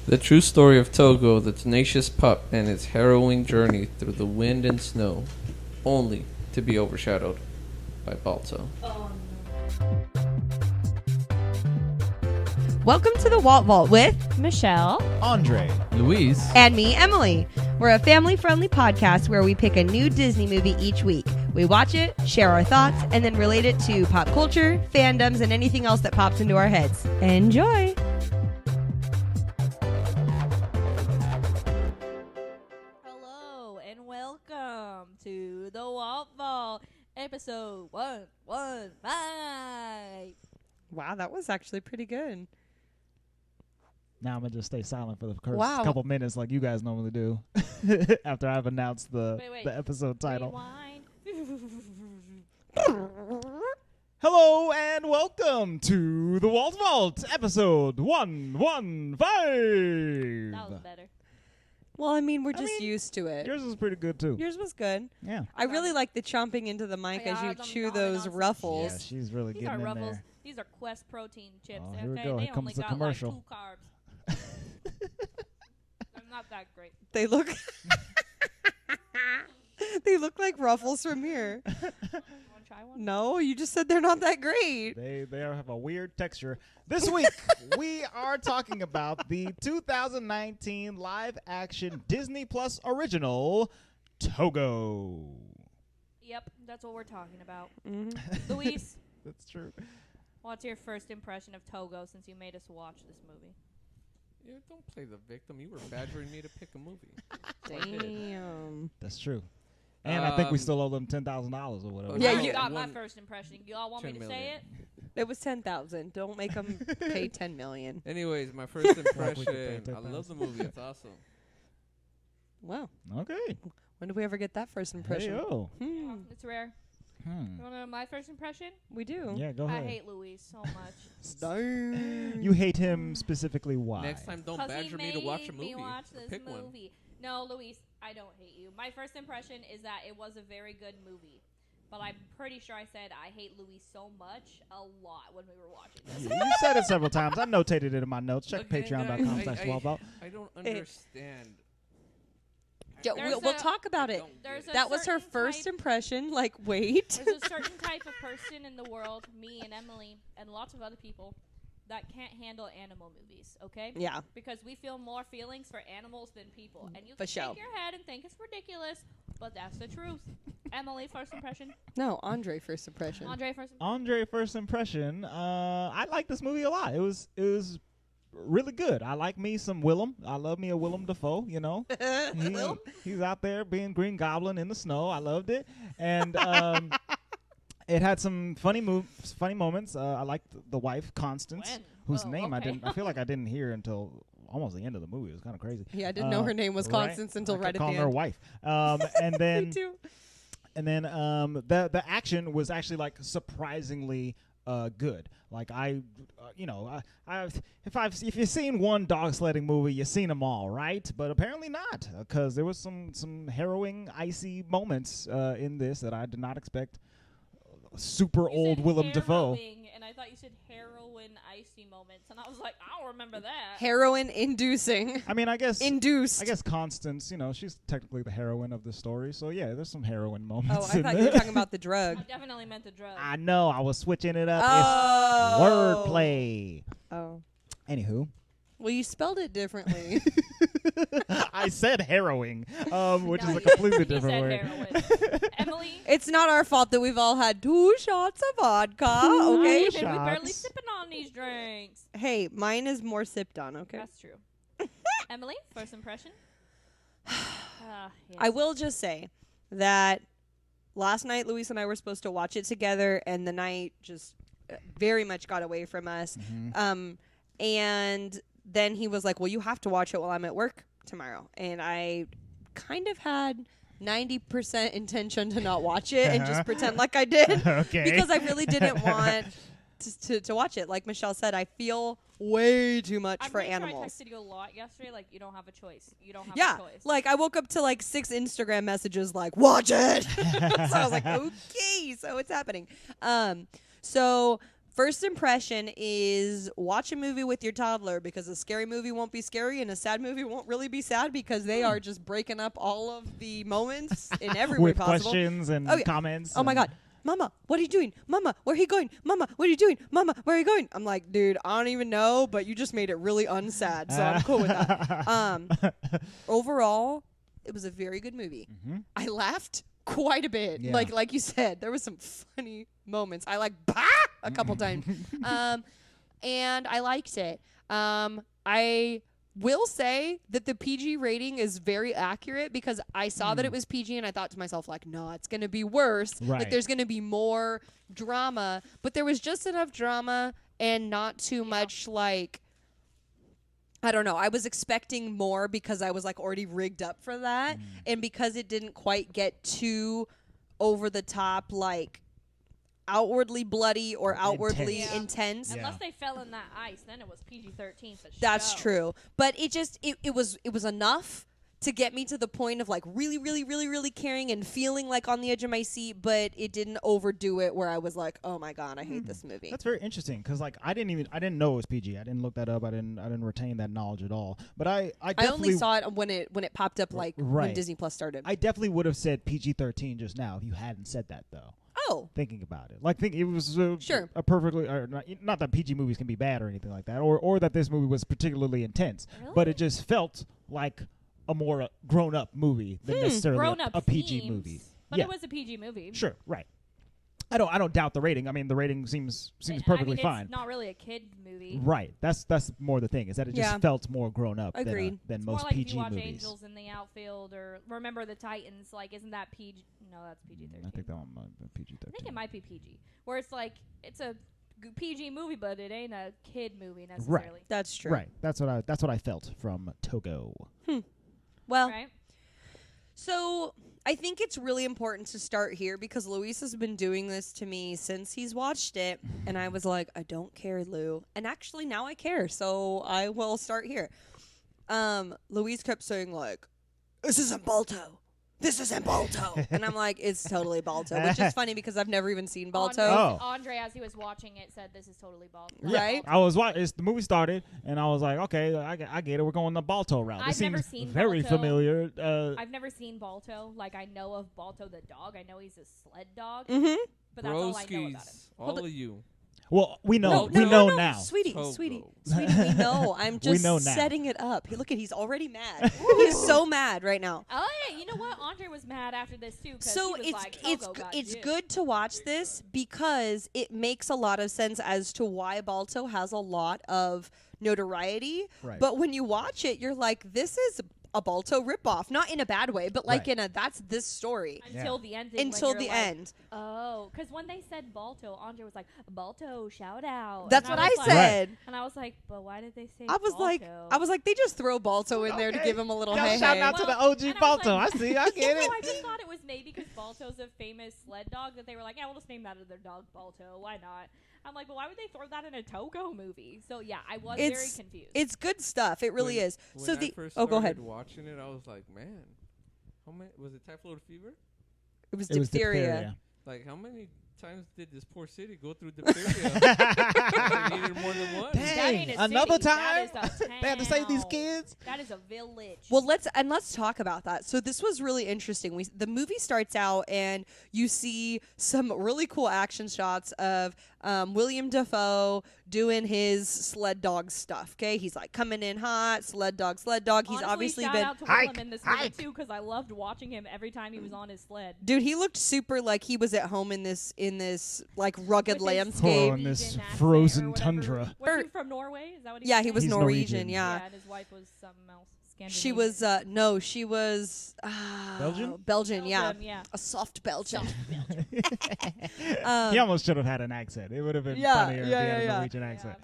The true story of Togo, the tenacious pup, and its harrowing journey through the wind and snow, only to be overshadowed by Balto. Welcome to the Walt Vault with Michelle, Andre, Luis, and me, Emily. We're a family-friendly podcast where we pick a new Disney movie each week. We watch it, share our thoughts, and then relate it to pop culture, fandoms, and anything else that pops into our heads. Enjoy! hello and welcome to the Walt Vault, episode 115. Wow, that was actually pretty good. now I'm going to just stay silent for the first Wow. couple minutes like you guys normally do after I've announced the episode title. Rewind. Hello and welcome to the Walt Vault, episode 115. That was better. Well, I mean, we're just used to it. Yours was pretty good too. Yours was good. Yeah. I really like the chomping into the mic as you chew those ruffles. Yeah, she's really These getting are in ruffles. there. These are Quest protein chips. Oh, Okay, here we go. they Here comes only the got commercial. like 2 carbs. They're not that great. They look... they look like ruffles from here. You want to try one? No, you just said they're not that great. They have a weird texture. This week, we are talking about the 2019 live-action Disney Plus original, Togo. Yep, that's what we're talking about. Mm-hmm. Luis, That's true. what's your first impression of Togo since you made us watch this movie? Yeah, don't play the victim. You were badgering me to pick a movie. That's what I did. Damn. That's true. And I think we Um, still owe them $10,000 or whatever. Yeah, I you- got my One- first impression. Y'all want me 10 to say million. it? It was 10,000. Don't make them pay 10 million. Anyways, my first we could pay impression. I love the 10,000. movie. It's awesome. Wow. Okay. When did we ever get that first impression? Hey-o. Hmm. It's rare. You want to know my first impression? We do. Yeah, go I ahead. hate Luis so much. You hate him specifically why? Next time, don't 'Cause he badger me to watch a made me movie. watch Or this pick one. movie. No, Luis, I don't hate you. My first impression is that it was a very good movie. But I'm pretty sure I said I hate Luis so much a lot when we were watching this. You said it several times. I notated it in my notes. Check Okay, patreon.com/wallvault. I don't understand. Yeah, There's we'll a- talk about it. There's a That was her certain first type- impression. Like, wait. There's a certain type of person in the world, me and Emily, and lots of other people, that can't handle animal movies, okay? Yeah. Because we feel more feelings for animals than people. And you For can sure. shake your head and think it's ridiculous, but that's the truth. Emily, first impression. No, Andre first impression. Andre, first impression. Andre, first impression. I like this movie a lot. It was really good. I like me some Willem. I love me a Willem Dafoe. You know, he's out there being Green Goblin in the snow. I loved it, and it had some funny moments. I liked the wife Constance, When? whose Oh, name I okay. didn't. I feel like I didn't hear until almost the end of the movie. It was kind of crazy. Yeah, I didn't know her name was right. Constance until I right kept at the calling end. her wife. And then Me too. And then the action was actually like surprisingly good. Like if you've seen one dog sledding movie, you've seen them all, right? But apparently not, because there was some harrowing, icy moments in this that I did not expect. Super You old said Willem Dafoe. harrowing, and I thought you said heroin icy moments, and I was like, I don't remember that. Heroin inducing. I mean, I guess Induced. Constance, she's technically the heroine of the story. So yeah, there's some heroin Oh, moments. I in thought there. you were talking about the drug. I definitely meant the drug. I know, I was switching it up. Oh. It's wordplay. Oh. Anywho. Well, you spelled it differently. I said harrowing, which No, is a he- completely he different said word. heroin. Emily, It's not our fault that we've all had 2 shots of vodka, Two okay? we barely shots. sipping on these drinks. Hey, mine is more sipped on, okay? That's true. Emily, first impression? Yes. I will just say that last night Luis and I were supposed to watch it together, and the night just very much got away from us. And then he was like, well, you have to watch it while I'm at work tomorrow. And I kind of had 90% intention to not watch it and just pretend like I did. Okay. Because I really didn't want to watch it. Like Michelle said, I feel way too much I'm for pretty animals. Sure I texted you a lot yesterday. Like, you don't have a choice. You don't have Yeah, a choice. like I woke up to like 6 Instagram messages like, watch it. So I was like, okay, so it's happening. So First impression is watch a movie with your toddler because a scary movie won't be scary and a sad movie won't really be sad because they are just breaking up all of the moments in every way With possible. questions and Oh, yeah. comments. Oh my and- God. Mama, what are you doing? Mama, where are you going? Mama, what are you doing? Mama, where are you going? I'm like, dude, I don't even know, but you just made it really unsad, so I'm cool with that. Overall, it was a very good movie. Mm-hmm. I laughed quite a bit. Yeah. Like you said, there was some funny moments. I like bah a couple times. And I liked it. I will say that the PG rating is very accurate because I saw that it was PG and I thought to myself, like, no, it's going to be worse. Right. Like, there's going to be more drama. But there was just enough drama and not too much, like, I don't know. I was expecting more because I was, like, already rigged up for that. And because it didn't quite get too over the top, like, outwardly bloody or outwardly Yeah. intense. Yeah. Unless they fell in that ice, then it was PG-13 for sure. That's true. But it was enough to get me to the point of like really, really, really, really caring and feeling like on the edge of my seat, but it didn't overdo it where I was like, oh my God, I hate this movie. That's very interesting because like I didn't know it was PG. I didn't look that up. I didn't retain that knowledge at all. But I definitely only saw it when it popped up like when Right. Disney Plus started. I definitely would have said PG-13 just now if you hadn't said that though. Oh. Thinking about it, like it was Sure. a perfectly not that PG movies can be bad or anything like that, or that this movie was particularly intense, but it just felt like a more grown-up movie than necessarily Grown-up a PG themes, movie. But Yeah. it was a PG movie. Sure, right. I don't doubt the rating. I mean, the rating seems perfectly I mean, fine. It's not really a kid movie. Right. That's more the thing is that it just Yeah. felt more grown up Agreed. than It's most more like PG if you watch movies. Angels in the Outfield or Remember the Titans. Like, isn't that PG? No, that's PG-13. I think that one might be PG-13. I think it might be PG. Where it's like it's a PG movie, but it ain't a kid movie necessarily. That's true. Right. That's what I felt from Togo. Well, Right? so I think it's really important to start here because Luis has been doing this to me since he's watched it. And I was like, I don't care, Lou. And actually now I care. So I will start here. Luis kept saying like, this isn't Balto. This isn't Balto. And I'm like, it's totally Balto. Which is funny because I've never even seen Balto. Oh. Andre, as he was watching it, said this is totally Balto. Right? I was watching. The movie started, and I was like, okay, I get it. We're going the Balto route. This I've never seems seen very Balto. familiar. I've never seen Balto. Like, I know of Balto the dog. I know he's a sled dog. Mm-hmm. But that's all I know about him. Broskies, all of you. Well, we know. No, we know no, now. Sweetie, Togo. sweetie, we know. I'm just know now. setting it up. Hey, look at he's already mad. He's so mad right now. Oh, yeah. You know what? Andre was mad after this, too. 'Cause So he was like, Togo got it's you. good to watch this because it makes a lot of sense as to why Balto has a lot of notoriety. Right. But when you watch it, you're like, this is a Balto ripoff, not in a bad way, but like Right. that's this story Until the ending. when until you're the like, end. Oh, because when they said Balto, Andre was like, Balto, shout out. That's And what I was like- said. And I was like, but why did they say I was Balto? like, they just throw Balto in there to Okay. give him a little Y'all hey shout hey. out to the Well, OG and I was Balto. like- I see. I get No, it. I just thought it was maybe because Balto's a famous sled dog that they were like, yeah, we'll just name that their dog Balto. Why not? I'm like, but why would they throw that in a Togo movie? So yeah, I was very confused. It's good stuff. It really When- is. When So I the first go ahead. started watching it, I was like, man, how many was it typhoid fever? It was It was diphtheria. Like, how many times did this poor city go through diphtheria? They needed more than one. That Dang, ain't a another city. time? That is a They had to save these town. kids. That is a village. Well, let's talk about that. So this was really interesting. The movie starts out and you see some really cool action shots of William Dafoe doing his sled dog stuff. Okay, he's like coming in hot, sled dog. He's Honestly, obviously shout been. out to Hike, Willem in this movie hike. too, because I loved watching him every time he was on his sled. Dude, he looked super like he was at home in this like rugged With his landscape. Oh, in this Norwegian accent frozen or whatever. tundra. Was he from Norway? Is that what he Yeah, was he was He's Norwegian. Norwegian. Yeah. and his wife was something else. She was no, she was Belgian? Belgian, yeah. Belgium, yeah. A soft Belgian. He almost should have had an accent. It would have been Yeah, funnier if yeah, he had a yeah, yeah. Norwegian accent.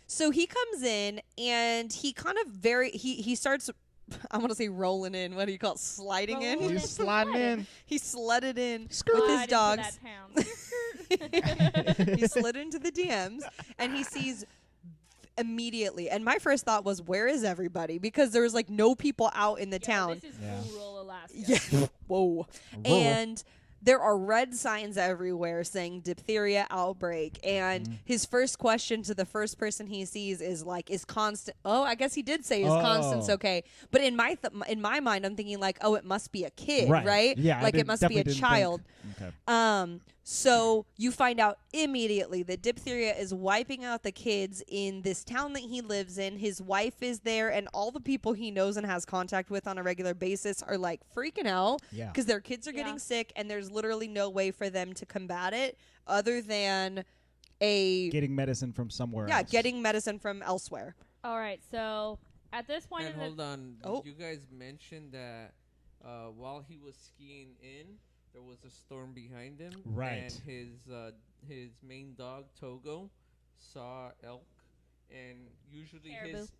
So he comes in and he kind of he starts I want to say rolling in. What do you call it? Sliding in? Rolling He's sliding in. He sledded in with Slide his dogs. into that town. He slid into the DMs and he sees immediately. And my first thought was, where is everybody? Because there was like no people out in the Yeah, town. This is Yeah. rural Alaska. Yeah. Whoa. Rural. And there are red signs everywhere saying diphtheria outbreak. And his first question to the first person he sees is like, is Constant? Oh, I guess he did say, is Constance okay? But in my mind, I'm thinking like, oh, it must be a kid, right? Yeah, like it must be a child. Okay. So you find out immediately that diphtheria is wiping out the kids in this town that he lives in. His wife is there, and all the people he knows and has contact with on a regular basis are like freaking out because their kids are getting sick, and there's literally no way for them to combat it other than getting medicine from somewhere else. Yeah, getting medicine from elsewhere. All right, so at this point, And hold on, you guys mentioned that while he was skiing in, there was a storm behind him, right? And his main dog Togo saw elk, and usually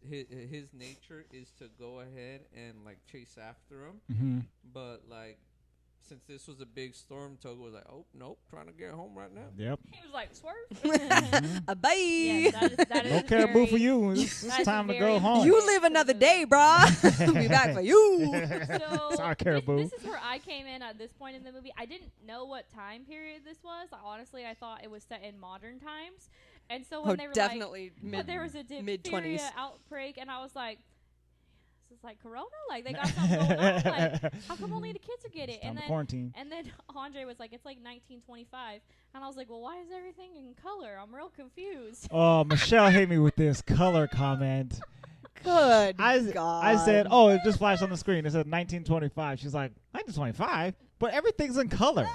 his nature is to go ahead and like chase after him, but like since this was a big storm, Togo was like, "Oh nope, trying to get home right now." Yep. He was like, "Swerve." Bye. Yeah, that is no caribou for you. It's time to go home. You live another day, brah. We'll be back for you. So sorry, caribou. This is where I came in at this point in the movie. I didn't know what time period this was. Honestly, I thought it was set in modern times. And so when they were definitely like, there was a mid-20s outbreak, and I was like, this is like Corona? Like, they got something going on? Like, how come only the kids are getting it? And then quarantine. And then Andre was like, it's like 1925. And I was like, well, why is everything in color? I'm real confused. Oh, Michelle hit me with this color comment. Good God. I said, oh, it just flashed on the screen. It said 1925. She's like, 1925? But everything's in color.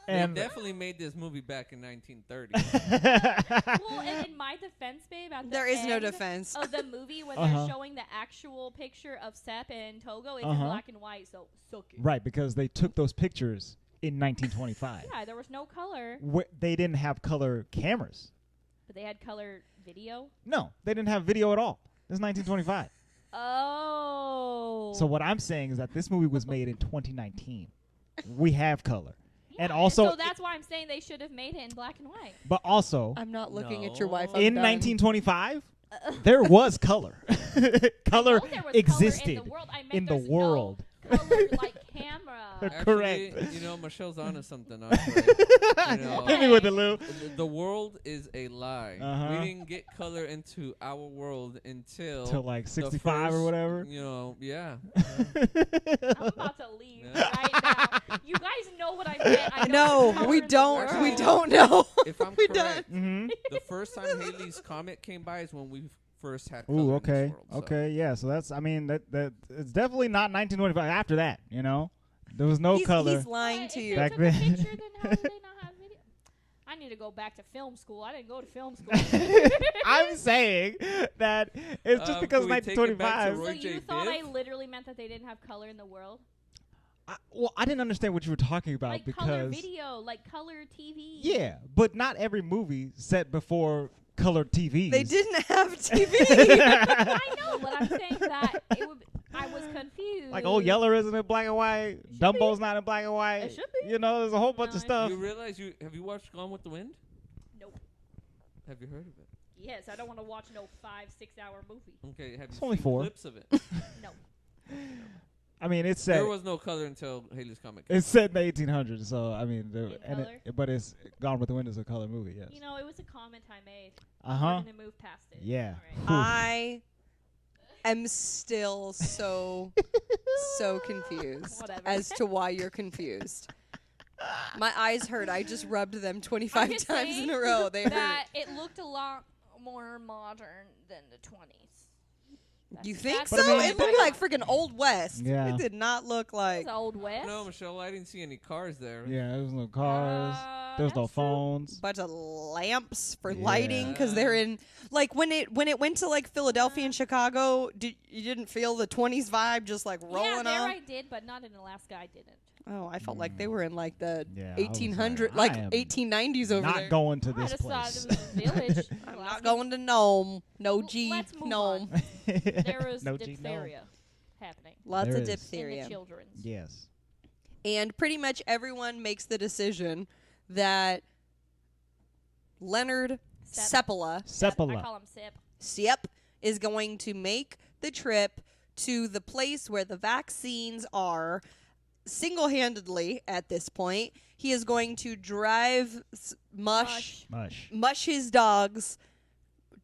And they definitely made this movie back in 1930. Well, and in my defense, babe, at the there is end no defense of the movie when they're showing the actual picture of Sepp and Togo, it's in black and white, so suck it. Right, because they took those pictures in 1925. Yeah, there was no color. They didn't have color cameras. But they had color video? No, they didn't have video at all. This is 1925. Oh. So what I'm saying is that this movie was made in 2019. We have color. Yeah, and also, so that's why I'm saying they should have made it in black and white. But also, I'm not looking at your wife. In 1925, there was color. Color existed in the world. No color like camera. Actually, correct. You know, Michelle's onto something. You know, hit me with it, Lou. The world is a lie. We didn't get color into our world until like 65 or whatever. You know, yeah. I'm about to leave right now. You guys know what I meant. I No, we don't. We don't know. If I'm correct, the first time Haley's Comet came by is when we first had color Ooh, in okay. this world, so. Okay, yeah. So that's, I mean, that it's definitely not 1925. After that, you know, there was no color. He's lying to you. If back they took then. a picture, then how did they not have video? I need to go back to film school. I didn't go to film school. I'm saying that it's just because 1925. So you thought I literally meant that they didn't have color in the world? Well, I didn't understand what you were talking about Like because color video, like color TV. Yeah, but not every movie set before colored TVs. They didn't have TV. I know, but I'm saying that I was confused. Like Old Yeller isn't in black and white. Dumbo's not in black and white. It should be. You know, there's a whole bunch of stuff. You realize have you watched Gone with the Wind? Nope. Have you heard of it? Yes, I don't want to watch no 5-6 hour movie. Okay, have It's you only seen 4. clips of it? No. I mean, it's set. There was no color until Haley's Comet. It's set in the 1800s, so I mean, color? but it's Gone with the Wind is a color movie. Yes. You know, it was a comment I made. Uh-huh. And move past it. Yeah. All right. I am still so confused as to why you're confused. My eyes hurt. I just rubbed them 25 times in a row. They that hurt. it looked a lot more modern than the 20s. You think that's so? But I mean, It looked like freaking Old West. Yeah. It did not look like. It's Old West. No, Michelle, I didn't see any cars there. Yeah, there was no cars. There was no that's true. phones. Bunch of lamps for Yeah. lighting because they're in like when it went to like Philadelphia and Chicago. You didn't feel the 20s vibe just like rolling yeah, there on? I did, but not in Alaska. I didn't. Oh, I felt like they were in like the Yeah, I was 1800, like, like I am 1890s over Not there. going to I this just thought place. it was a village. I'm not going to Nome. No G. Let's move Gnome. on. There was No G, no. diphtheria happening. Lots There of is. In diphtheria. the children's. Yes. And pretty much everyone makes the decision that Leonard Seppala, I Seppala. call him Sip. Siep, is going to make the trip to the place where the vaccines are single-handedly at this point, he is going to drive mush his dogs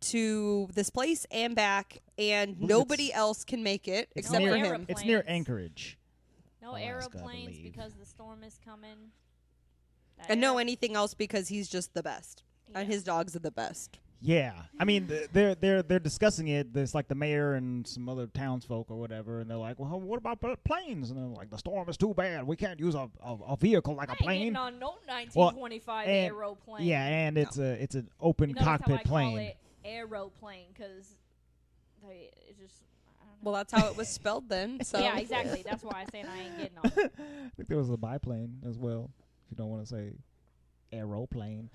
to this place and back, and nobody else can make it except for him. It's near Anchorage. No aeroplanes because the storm is coming. And no anything else because he's just the best. And his dogs are the best. Yeah, I mean they're discussing it. There's like the mayor and some other townsfolk or whatever, and they're like, "Well, what about planes?" And they're like, "The storm is too bad. We can't use a vehicle like a plane." On no 1925 aeroplane. Yeah, and it's an open cockpit how I plane. Call it aeroplane because it's just. Well, that's how it was spelled then. So yeah, exactly. That's why I say I ain't getting on it. I think there was a biplane as well. If you don't want to say aeroplane.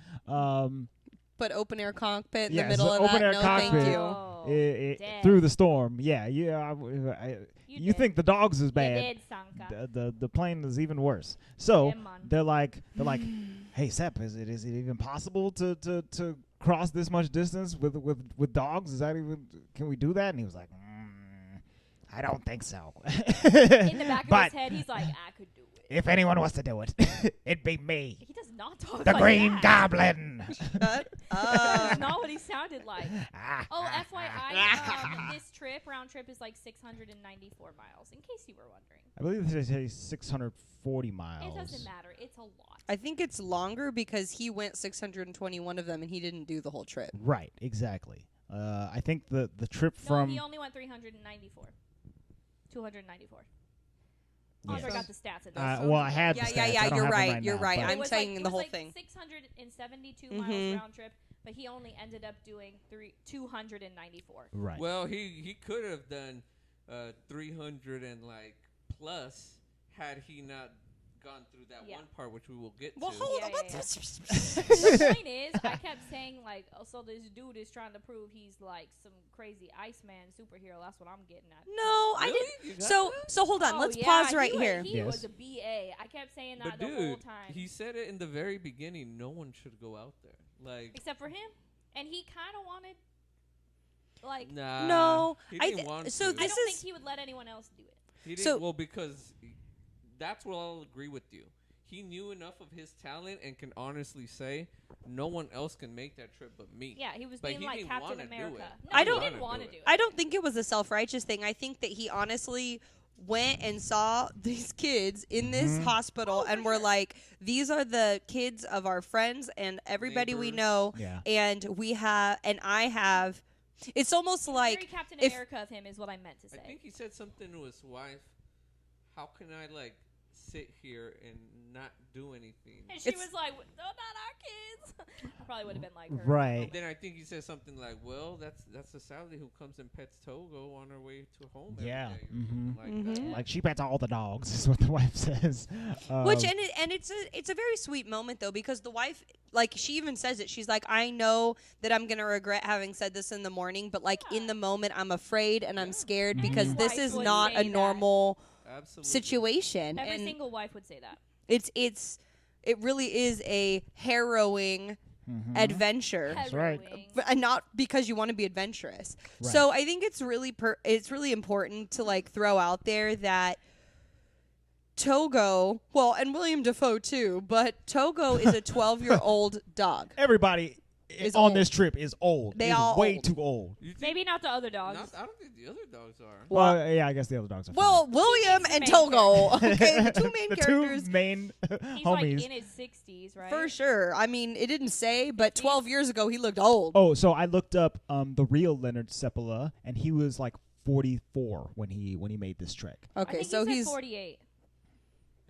But open air cockpit in the it's middle of open that. air No, cockpit. thank you. Through the storm. Yeah, you think the dogs is bad. You did, Sanka. The plane is even worse. So they're like, hey Sepp, is it even possible to cross this much distance with dogs? Is that even, can we do that? And he was like, I don't think so. In the back of his head, he's like, I could do it. If anyone wants to do it, it'd be me. He does not talk the like Green that. Goblin. That's not what he sounded like. Oh, FYI, this round trip is like 694 miles, in case you were wondering. I believe they say 640 miles. It doesn't matter. It's a lot. I think it's longer because he went 621 of them and he didn't do the whole trip. Right, exactly. I think the trip from... No, he only went 394. 294. Andre got the stats in there. Well, I had the stats. Yeah, you're right. You're right. I'm saying the whole thing. 672 miles round trip, but he only ended up doing 294. Right. Well, he could have done 300 and like plus had he not gone through that one part, which we will get to. Hold on. The point is, I kept saying like, so this dude is trying to prove he's like some crazy Iceman superhero. That's what I'm getting at. No, I didn't. So hold on. Let's pause right here. He was a BA. I kept saying that the whole time. He said it in the very beginning. No one should go out there, like except for him, and he kind of wanted. Like no, I don't think he would let anyone else do it. He didn't. Well, because that's what I'll agree with you. He knew enough of his talent and can honestly say no one else can make that trip but me. Yeah, he was being like Captain America. No, I didn't want to do it. I don't think it was a self-righteous thing. I think that he honestly went and saw these kids in this hospital and were like, these are the kids of our friends and everybody we know. Yeah. And I have. It's almost like very Captain America of him is what I meant to say. I think he said something to his wife. How can I like sit here and not do anything? And she was like, "No, not our kids." I probably would have been like her. Right. And then I think he said something like, "Well, that's the Sally who comes and pets Togo on her way to home every day." Like that. Like she pets all the dogs, is what the wife says. It's a very sweet moment though, because the wife, like, she even says it. She's like, I know that I'm gonna regret having said this in the morning, but like in the moment, I'm afraid and I'm scared because this is not a normal situation. Every single wife would say that. It really is a harrowing adventure. That's right. And not because you want to be adventurous. Right. So I think it's really important to like throw out there that Togo, well, and William Dafoe too, but Togo is a 12-year-old dog. Everybody on this trip is old. They all way old. too old. Maybe not the other dogs. I don't think the other dogs are. Well, yeah, I guess the other dogs are. Well, William and Togo. Okay, the two main the characters. two main He's homies. like in his 60s, right? For sure. I mean, it didn't say, but 12 years ago he looked old. Oh, so I looked up the real Leonard Seppala, and he was like 44 when he made this trek. Okay, I think so he said he's 48.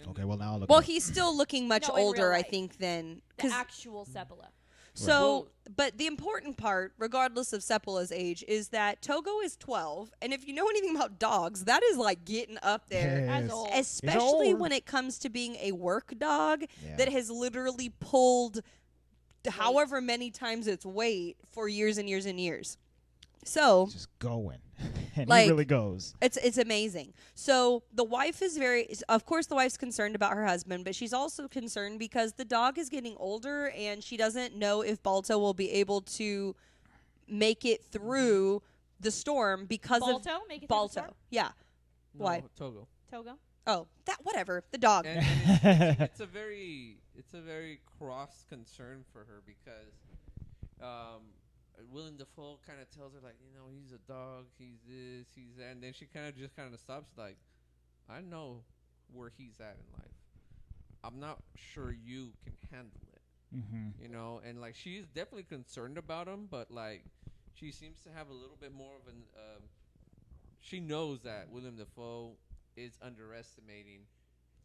Okay, well now I'll look. Well, up. he's still looking much No, in older, real I life. think, than The actual Seppala. So, but the important part, regardless of Seppala's age, is that Togo is 12, and if you know anything about dogs, that is like getting up there. Yes. As old. Especially old. when it comes to being a work dog Yeah. that has literally pulled however many times its weight for years and years and years. So just going, and like, he really goes. It's amazing. So the wife is of course the wife's concerned about her husband, but she's also concerned because the dog is getting older and she doesn't know if Balto will be able to make it through the storm because Balto? of Make it through the Balto. storm? Yeah. No, Why? Togo. Togo? Oh, that whatever. The dog. And it's a very cross concern for her because Willem Dafoe kind of tells her like, he's a dog, he's this, he's that, and then she kind of stops like, I know where he's at in life. I'm not sure you can handle it. Mm-hmm. And like she's definitely concerned about him, but like she seems to have a little bit more of an she knows that Willem Dafoe is underestimating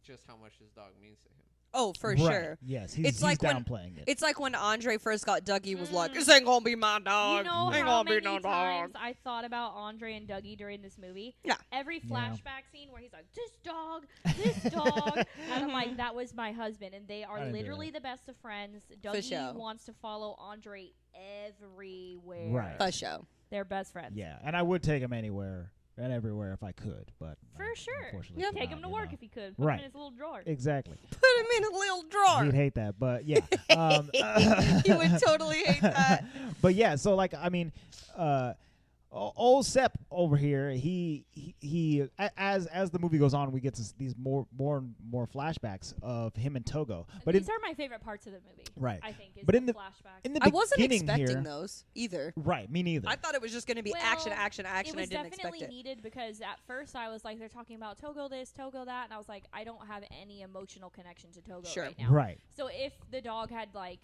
just how much his dog means to him. Oh, for right. sure. Yes, he's like downplaying it. It's like when Andre first got Dougie was like, this ain't gonna be my dog. You know ain't how gonna be many no times dog. I thought about Andre and Dougie during this movie? Yeah. Every flashback scene where he's like, this dog. And I'm like, that was my husband. And they are literally the best of friends. Dougie wants to follow Andre everywhere. Right. For sure. They're best friends. Yeah, and I would take him anywhere and everywhere if I could, but For sure. unfortunately Take him to work if he could. Put him in his little drawer. Exactly. Put him in a little drawer. He'd hate that, but yeah. He would totally hate that. But yeah, so like I mean, old Sepp over here, he as the movie goes on, we get these more and more flashbacks of him and Togo. But these are my favorite parts of the movie. Right. I think is but the flashbacks. I wasn't expecting here, those either. Right, me neither. I thought it was just going to be action. It I was didn't expect definitely it. needed because at first I was like, they're talking about Togo this, Togo that, and I was like, I don't have any emotional connection to Togo right now. Right. So if the dog had like,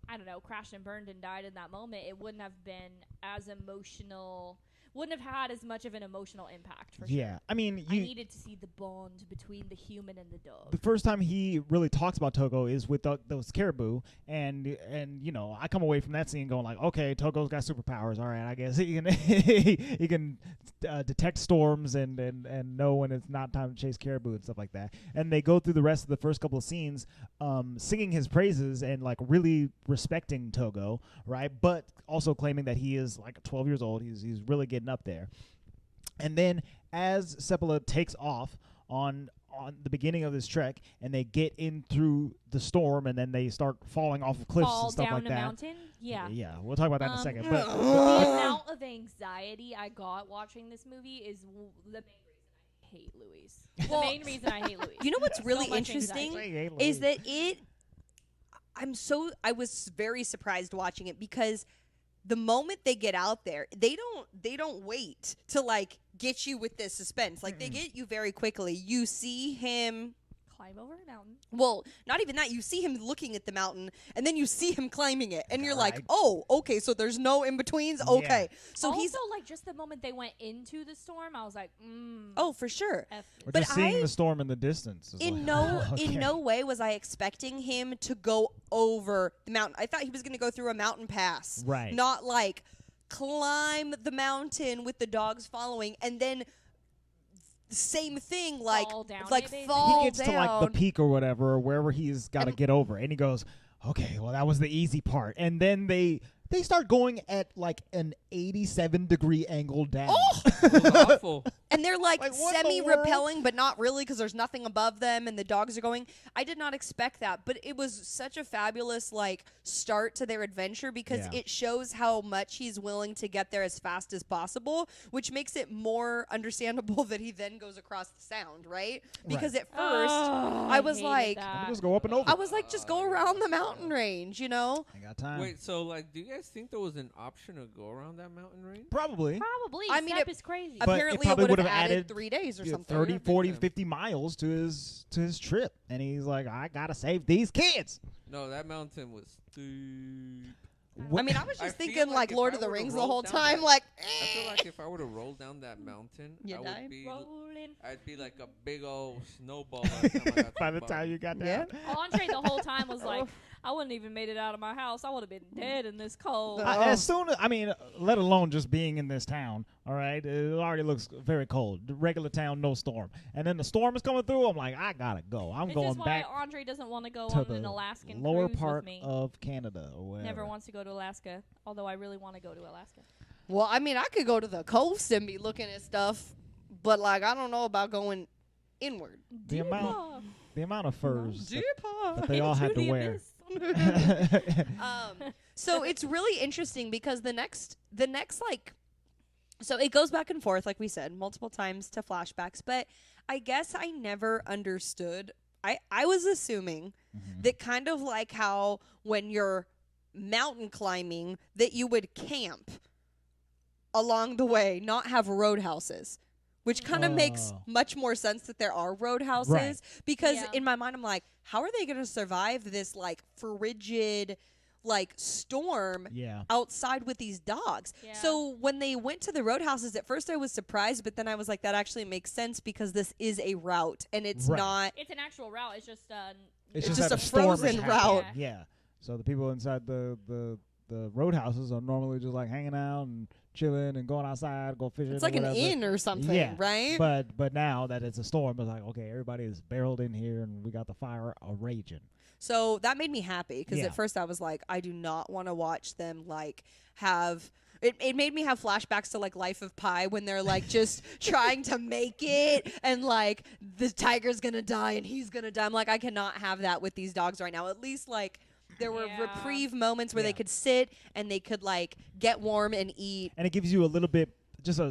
I don't know, crashed and burned and died in that moment, it wouldn't have been as emotional. Wouldn't have had as much of an emotional impact for yeah, sure. I mean, I needed to see the bond between the human and the dog. The first time he really talks about Togo is with those caribou, and I come away from that scene going like, okay, Togo's got superpowers. All right, I guess he can he can detect storms and know when it's not time to chase caribou and stuff like that. And they go through the rest of the first couple of scenes, singing his praises and like really respecting Togo, right? But also claiming that he is like 12 years old. He's really getting up there. And then as Sepala takes off on the beginning of this trek and they get in through the storm and then they start falling off of cliffs and stuff like that. Fall down a mountain? Yeah. Yeah, we'll talk about that in a second. But the amount of anxiety I got watching this movie is the main reason I hate Louise. Well, the main reason I hate Louise. You know what's really much interesting anxiety. is that I was very surprised watching it because the moment they get out there, they don't wait to like get you with this suspense. Like they get you very quickly. You see him climb over a mountain. Well, not even that. You see him looking at the mountain, and then you see him climbing it, and you're like, Right. "Oh, okay. So there's no in betweens. Okay, so also, he's like just the moment they went into the storm, I was like, oh for sure. F we're But just seeing the storm in the distance. Is In like, okay. no way was I expecting him to go over the mountain. I thought he was going to go through a mountain pass, Right. Not like climb the mountain with the dogs following, and then same thing, like Fall down like it, basically. fall He gets down. to like the peak or whatever, or wherever he's got to And- get over, and he goes, "Okay, well that was the easy part." And then they start going at like an 87-degree angle down. Oh! It was awful. And they're like, Like, what in the semi-repelling, but not really because there's nothing above them and the dogs are going. I did not expect that, but it was such a fabulous like start to their adventure because Yeah. it shows how much he's willing to get there as fast as possible, which makes it more understandable that he then goes across the sound, right? Because at first I was hated like, that. Let me just go up and over. I was like, just go around the mountain range, you know? I got time. Wait, so like, do you guys think there was an option to go around that mountain range? Probably. Probably. I mean, Step it- is crazy. But it Apparently, it probably would have would've added added 3 days or something. 30, 40, Yeah. 50 miles to his trip, and he's like, I gotta save these kids. No, that mountain was steep. I mean, I was I just feel thinking like like if Lord I of the would've Rings the rolled whole down time, that- like. I feel like if I were to roll down that mountain, You I die? would be. Rolling. I'd be like a big old snowball by the time I got to By the bottom. time you got Yeah. down. Andre the whole time was like, I wouldn't even made it out of my house. I would have been dead in this cold. As soon as, let alone just being in this town, all right, it already looks very cold. The regular town, no storm. And then the storm is coming through, I'm like, I gotta go. I'm This going is why back Andre doesn't want to go to on an the Alaskan lower cruise part with me. of Canada or whatever. Never wants to go to Alaska, although I really want to go to Alaska. Well, I mean, I could go to the coast and be looking at stuff, but like I don't know about going inward. The amount of furs that they Into all had to the wear. abyss. So it's really interesting because the next like So it goes back and forth, like we said, multiple times to flashbacks. But I guess I never understood. I was assuming that kind of like how when you're mountain climbing that you would camp along the way, not have roadhouses. Which kind of makes much more sense that there are roadhouses. Right. Because in my mind, I'm like, how are they going to survive this, like, frigid, like, storm outside with these dogs? Yeah. So when they went to the roadhouses, at first I was surprised, but then I was like, that actually makes sense because this is a route, and it's not... It's an actual route. It's just a frozen route. Yeah. So the people inside the roadhouses are normally just, like, hanging out and chilling and going outside, go fishing. It's like an inn or something, right? But now that it's a storm, it's like, okay, everybody is barreled in here and we got the fire raging. So that made me happy because at first I was like, I do not want to watch them like have. It made me have flashbacks to like Life of Pi when they're like just trying to make it and like the tiger's gonna die and he's gonna die. I'm like, I cannot have that with these dogs right now. At least like. There were reprieve moments where they could sit and they could, like, get warm and eat. And it gives you a little bit, just a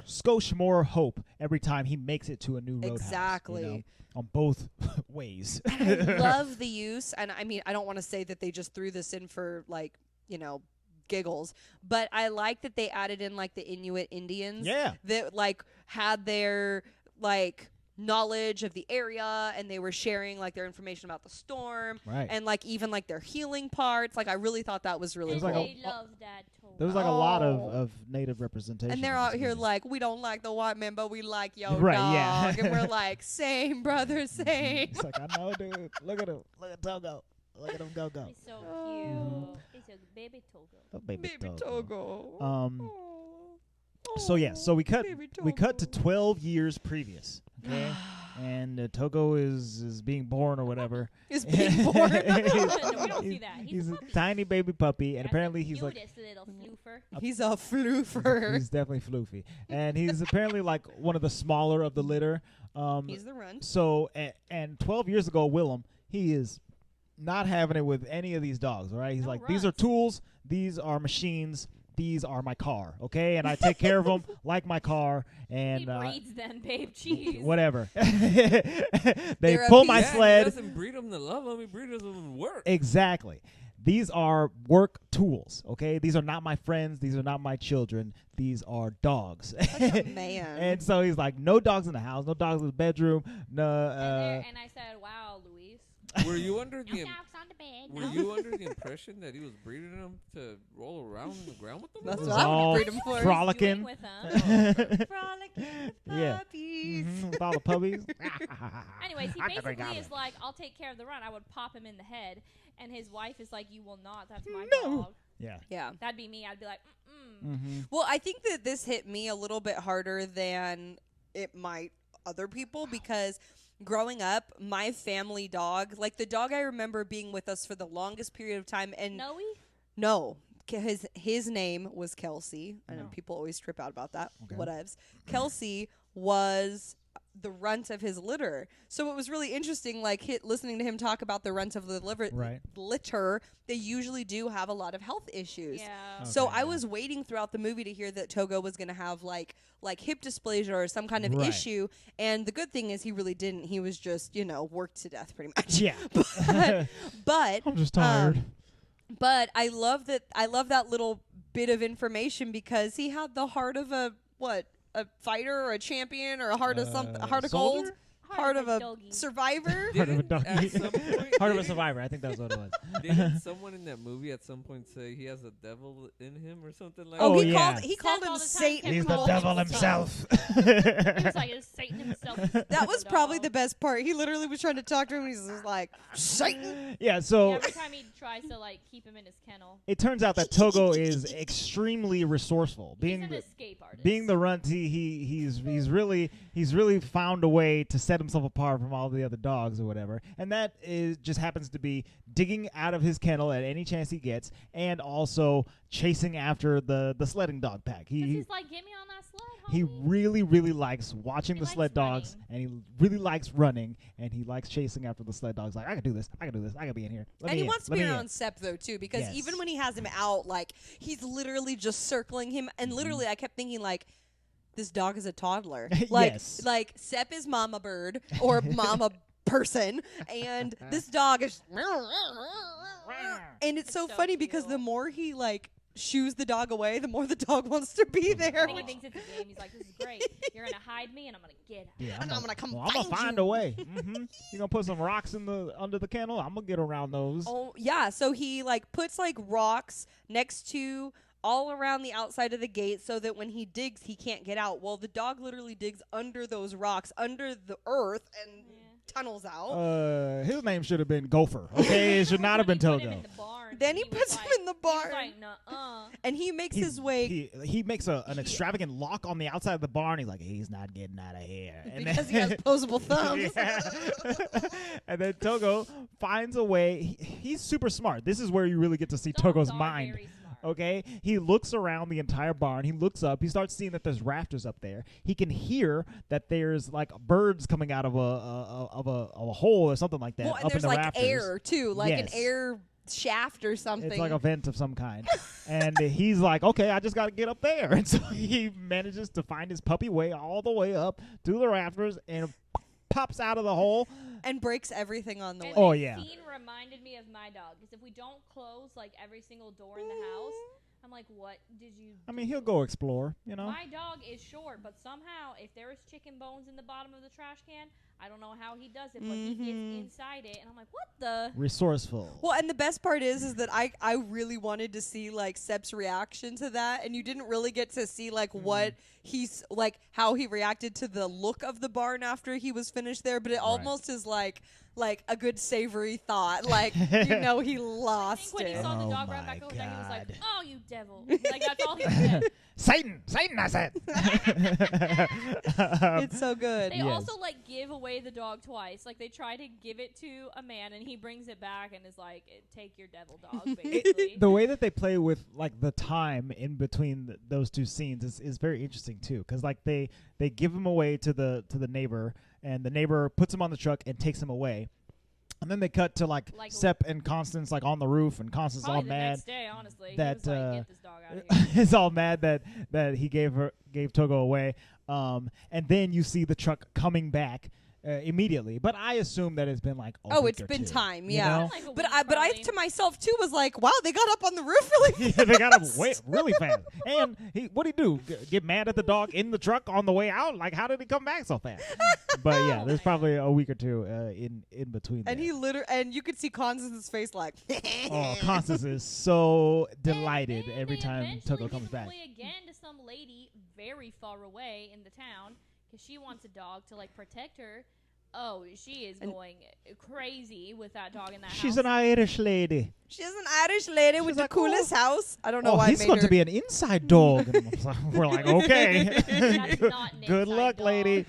skosh more hope every time he makes it to a new roadhouse. Exactly. You know, on both ways. And I love the use. And, I mean, I don't want to say that they just threw this in for, like, you know, giggles. But I like that they added in, like, the Inuit Indians. Yeah. That, like, had their, like... knowledge of the area, and they were sharing like their information about the storm, and like even like their healing parts. Like I really thought that was really cool. They love that too. There was like a lot of native representation, and they're out here like, we don't like the white man, but we like your dog, and we're like, same brother, same. It's like, I know, dude. Look at him. Look at Togo. Look at him go. He's so cute. He's a baby Togo. A baby Togo. So we cut to 12 years previous, okay? And Togo is being born or whatever. Is being born? No, we don't see that. He's a tiny baby puppy, and apparently he's like little floofer. He's a floofer. He's definitely floofy, and he's apparently like one of the smaller of the litter. He's the runt. So and 12 years ago, Willem, he is not having it with any of these dogs. All right, he's like, these are tools, these are machines. These are my car, okay? And I take care of them like my car. And he breeds them, babe. Jeez. Whatever. They pull my sled. He doesn't breed them to love them. He breeds them to work. Exactly. These are work tools, okay? These are not my friends. These are not my children. These are dogs. Such a man. And so he's like, no dogs in the house, no dogs in the bedroom. No. And I said, wow, Luis. Were you under the bed. Were you under the impression that he was breeding them to roll around in the ground with them? That's what I would breed them for. Frolicking with them. Frolicking with puppies. With all the puppies. Anyways, he basically is like, I'll take care of the runt. I would pop him in the head. And his wife is like, you will not. That's my dog. Yeah. That'd be me. I'd be like, Well, I think that this hit me a little bit harder than it might other people because growing up, my family dog, like the dog I remember being with us for the longest period of time, and no, his name was Kelsey. I know people always trip out about that. Okay. Whatevs. Kelsey was the runt of his litter, so it was really interesting. Like listening to him talk about the runt of the litter, they usually do have a lot of health issues. Yeah. So I was waiting throughout the movie to hear that Togo was going to have like hip dysplasia or some kind of issue. And the good thing is he really didn't. He was just, worked to death pretty much. Yeah. but I'm just tired. But I love that little bit of information because he had the heart of a fighter or a champion or a heart of something, a heart of gold. Heart of a survivor? Heart of a doggy. Heart of a survivor. I think that's what it was. Didn't someone in that movie at some point say he has a devil in him or something like that? He called him Satan. He's the devil himself. He was like, it's Satan himself. That was probably the best part. He literally was trying to talk to him and he's just like, Satan. Yeah, so every time he tries to keep him in his kennel. It turns out that Togo is extremely resourcely. He's an escape artist. Being the runt, he's really found a way to set himself apart from all the other dogs or whatever, and that just happens to be digging out of his kennel at any chance he gets, and also chasing after the sledding dog pack. He's like, get me on that sled, He really, really likes watching the sled dogs, and he really likes running, and he likes chasing after the sled dogs. Like, I can do this. I can do this. I can be in here. And he wants to be around Sepp, though, too, because even when he has him out, like, he's literally just circling him. And literally, I kept thinking, like, this dog is a toddler. Like, like Sepp is mama bird or mama person, and this dog is... And it's so funny because the more he, like, shoos the dog away, the more the dog wants to be there. I think he thinks it's a game. He's like, this is great. You're going to hide me, and I'm going to get him. Yeah, I'm going to come I'm going to find a way. You're going to put some rocks under the kennel? I'm going to get around those. Oh, yeah. So he, like, puts, like, rocks next to all around the outside of the gate so that when he digs, he can't get out. Well, the dog literally digs under those rocks, under the earth, and tunnels out. His name should have been Gopher. Okay, it should not have been Togo. Then he puts him in the barn. And he makes his way. He makes an extravagant lock on the outside of the barn. He's like, he's not getting out of here. And because he has opposable thumbs. And then Togo finds a way. He's super smart. This is where you really get to see Togo's mind. Okay, he looks around the entire barn. He looks up. He starts seeing that there's rafters up there. He can hear that there's like birds coming out of a hole or something like that. Well, and up there's in the like rafters. Air too, like an air shaft or something. It's like a vent of some kind. And he's like, okay, I just got to get up there. And so he manages to find his puppy way all the way up to the rafters and pops out of the hole. And breaks everything on the way. Oh, yeah. The scene reminded me of my dog. Because if we don't close, like, every single door in the house, I'm like, what did you do? I mean, he'll go explore, you know. My dog is short, but somehow, if there is chicken bones in the bottom of the trash can, I don't know how he does it, but he gets inside it, and I'm like, what the? Resourceful. Well, and the best part is that I really wanted to see, like, Sepp's reaction to that, and you didn't really get to see, like, what he's, like, how he reacted to the look of the barn after he was finished there, but it almost is like a good savory thought. Like, you know, he lost I think when he saw the dog run back over there, he was like, oh, you devil. Like, that's all he said. Satan, I said. It's so good. They also, like, give away the dog twice. Like, they try to give it to a man, and he brings it back and is like, take your devil dog, basically. The way that they play with, like, the time in between those two scenes is very interesting, too. Because, like, they give him away to the neighbor, and the neighbor puts him on the truck and takes him away. And then they cut to like Sepp and Constance like on the roof, and Constance all mad. Next day, honestly, that he was like, get this dog out of here. is all mad that he gave Togo away. And then you see the truck coming back immediately. But I assume that it's been like it's been time, yeah. Like but I to myself too was like, wow, they got up on the roof really fast. Yeah, they got up really fast. And what'd he do? Get mad at the dog in the truck on the way out? Like, how did he come back so fast? But yeah, there's probably a week or two in between. And there. And you could see Constance's face like. Oh, Constance is so delighted every time Togo comes back. Again to some lady very far away in the town because she wants a dog to like protect her. Oh, she is going crazy with that dog in that house. She's an Irish lady. She's an Irish lady with the coolest house. I don't know why. He's going to be an inside dog. We're like, okay. That's not an Good luck, dog. lady.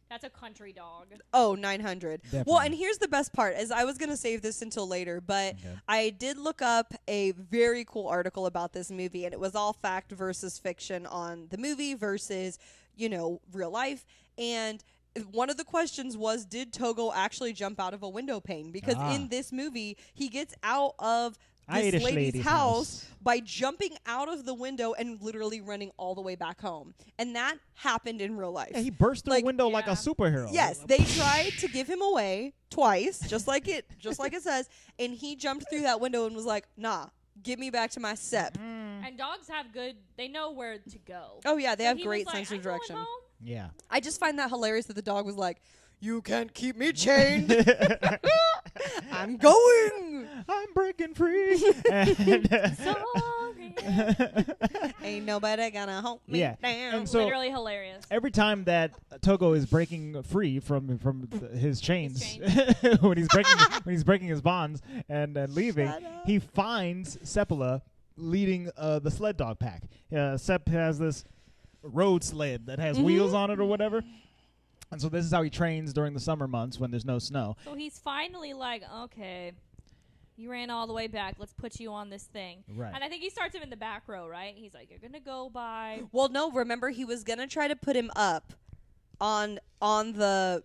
That's a country dog. Oh, 900. Definitely. Well, and here's the best part, is I was going to save this until later, but I did look up a very cool article about this movie, and it was all fact versus fiction on the movie versus, real life. And one of the questions was, did Togo actually jump out of a window pane? Because in this movie, he gets out of this lady's house by jumping out of the window and literally running all the way back home. And that happened in real life. Yeah, he burst through a window like a superhero. Yes, they tried to give him away twice, just like it says, and he jumped through that window and was like, nah, get me back to my Sepp. And dogs they know where to go. Oh yeah, they have great sense of direction. Yeah. I just find that hilarious that the dog was like, you can't keep me chained. I'm going. I'm breaking free. Sorry. Ain't nobody gonna hold me down. And so literally hilarious. Every time that Togo is breaking free from his chains, when he's breaking his bonds and leaving, he finds Seppala leading the sled dog pack. Sepp has this road sled that has wheels on it or whatever. And so this is how he trains during the summer months when there's no snow. So he's finally like, okay, You ran all the way back. Let's put you on this thing. Right. And I think he starts him in the back row, right? He's like, you're going to go by. Well, no, remember he was going to try to put him up on the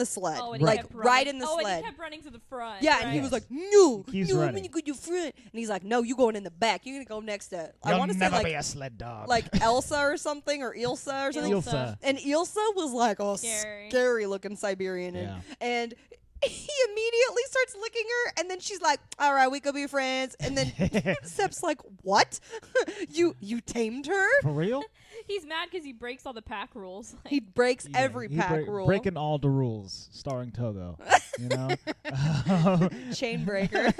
sled. Oh, like right in the sled. And he kept running to the front. Yeah, right? and he was like, no, He's I'm running. going to go to front. And he's like, no, you going in the back. You're going to go next to, I want to say never like, be a sled dog. like Elsa or something, or Ilsa or something. Ilsa. And Ilsa was like, oh, Scary. scary looking Siberian. Yeah. And he immediately starts licking her, and then she's like, all right, we could be friends. And then Sep's like, what? you tamed her? For real? He's mad because he breaks all the pack rules. He breaks Yeah, every pack rule. Breaking all the rules, starring Togo. You know? Chain breaker.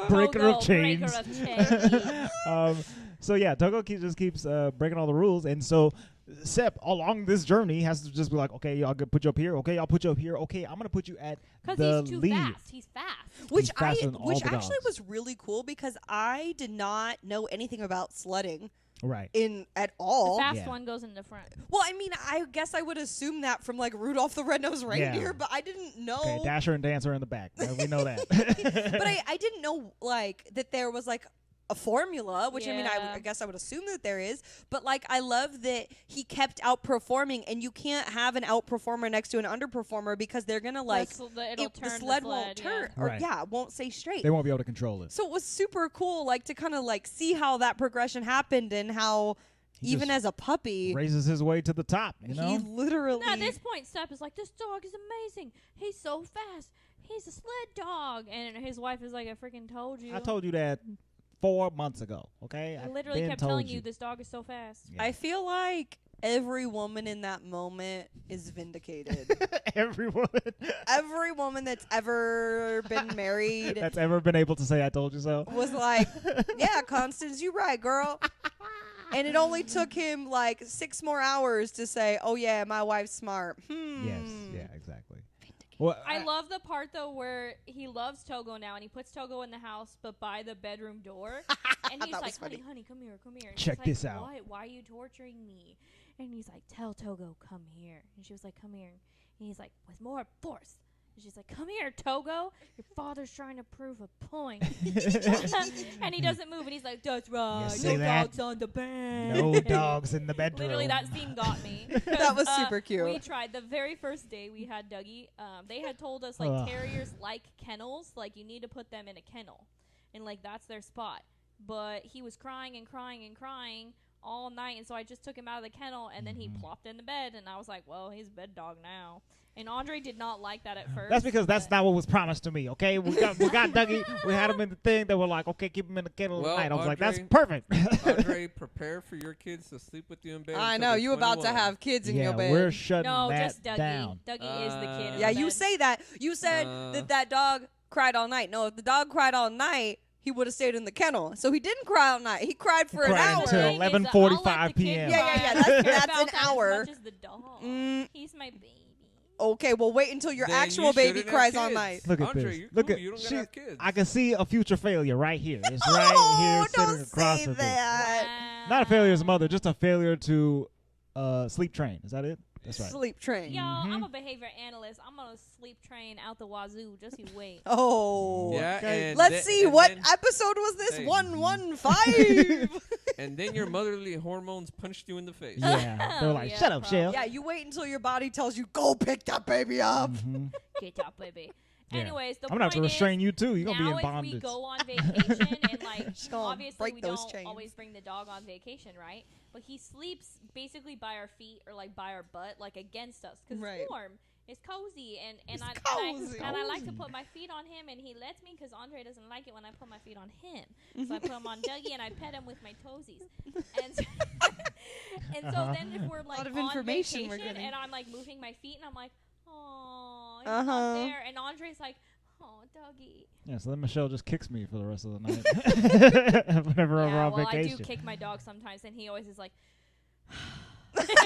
Breaker Togo, of chains. Breaker of chains. So yeah, Togo just keeps breaking all the rules, and so Sep along this journey has to just be like, okay, I'll put you up here. Okay, I'll put you up here. Okay, I'm gonna put you at the he's too lead. fast. He's fast. Which faster than all which the actually dogs. was really cool because I did not know anything about sledding Right. at all. The fast Yeah. one goes in the front. Well, I mean, I guess I would assume that from like Rudolph the Red-Nosed Reindeer, Yeah. but I didn't know. Okay, Dasher and Dancer in the back. We know that. But I didn't know like that there was like a formula, which I mean, Yeah. I guess I would assume that there is. But like, I love that he kept outperforming, and you can't have an outperformer next to an underperformer because they're gonna like It'll the turn sled won't turn, yeah. or Right. it won't stay straight. They won't be able to control it. So it was super cool, like to kind of like see how that progression happened and how He even just as a puppy, Raises his way to the top. You know. he literally. Now, at this point, Sep is like, this dog is amazing. He's so fast. He's a sled dog. And his wife is like, I freaking told you. I told you that 4 months ago. Okay. I literally been kept told telling you this dog is so fast. Yeah. I feel like every woman in that moment is vindicated. Every woman Every woman that's ever been married that's ever been able to say "I told you so." was like, yeah, Constance, you right, girl. And it only took him like 6 more hours to say, oh yeah, my wife's smart. Yes. Yeah. Exactly. Well, I love the part, though, where he loves Togo now, and he puts Togo in the house, but by the bedroom door. And he's That like, was funny. honey, come here, come here. And Check she's like, this out. What? Why are you torturing me? And he's like, tell Togo, come here. And she was like, come here. And he's like, with more force. And she's like, come here, Togo. Your father's trying to prove a point. And he doesn't move, and he's like, that's right. see No that? dogs on the bed. no dogs in the bedroom. Literally, that scene got me. That was 'Cause, super cute. We tried the very first day we had Dougie. They had told us like Ugh. terriers like kennels, like you need to put them in a kennel, and like that's their spot. But he was crying and crying and crying all night, and so I just took him out of the kennel, and then he plopped in the bed, and I was like, well, he's a bed dog now. And Andre did not like that at first. That's because that's but- not what was promised to me. Okay, we got Dougie. We had him in the thing. They were like, okay, keep him in the kennel Well, tonight. I was like, Andre- that's perfect. Andre, prepare for your kids to sleep with you in bed. I until know, they're you about to 21. have kids in yeah, your bed. we're shutting No, that just Dougie. down. Dougie is the kid. in Yeah, the you bed. say that. You said that dog cried all night. No, if the dog cried all night, he would have stayed in the kennel. So he didn't cry all night. He cried for an cried hour. until The thing is, 11:45 I'll let the kid p.m. Yeah, cry. yeah, I don't that's- care that's about an that hour. As much as the dog. Mm. He's my baby. Okay, well, wait until your Then you actual baby shouldn't have cries all kids. night. Look at Andre, this. you're Look cool. at You don't she- gotta have kids. I can see a future failure right here. It's Oh, right here sitting don't across say from me. that. Not a failure as a mother, just a failure to sleep train. Is that it? That's right. Sleep train. Y'all, Mm-hmm. I'm a behavior analyst. I'm gonna sleep train out the wazoo. Just you wait. Oh. Yeah, Okay. and Let's then- see, and what then- episode was this? Hey. 115. And then your motherly hormones punched you in the face. Yeah. They're like, Yeah, shut up, probably. Shell. Yeah, you wait until your body tells you, go pick that baby up. Mhm. Get up, baby. Yeah. Anyways, the I'm gonna have to point restrain is, you too. You're gonna be now in if bondage. we go on vacation and like gonna obviously break we those don't chains. always bring the dog on vacation, right? But he sleeps basically by our feet or like by our butt, like against us, because Right. it's warm. It's cozy, and It's I cozy. and I like to put my feet on him, and he lets me because Andre doesn't like it when I put my feet on him. So I put him on Dougie, and I pet him with my toesies. And so, and so then if we're like of on information we're vacation, getting. and I'm like moving my feet, and I'm like, oh, he's Uh-huh. not there, and Andre's like, oh, Dougie. Yeah, so then Michelle just kicks me for the rest of the night. Whenever we're Yeah, on well, I vacation. do kick my dog sometimes, and he always is like,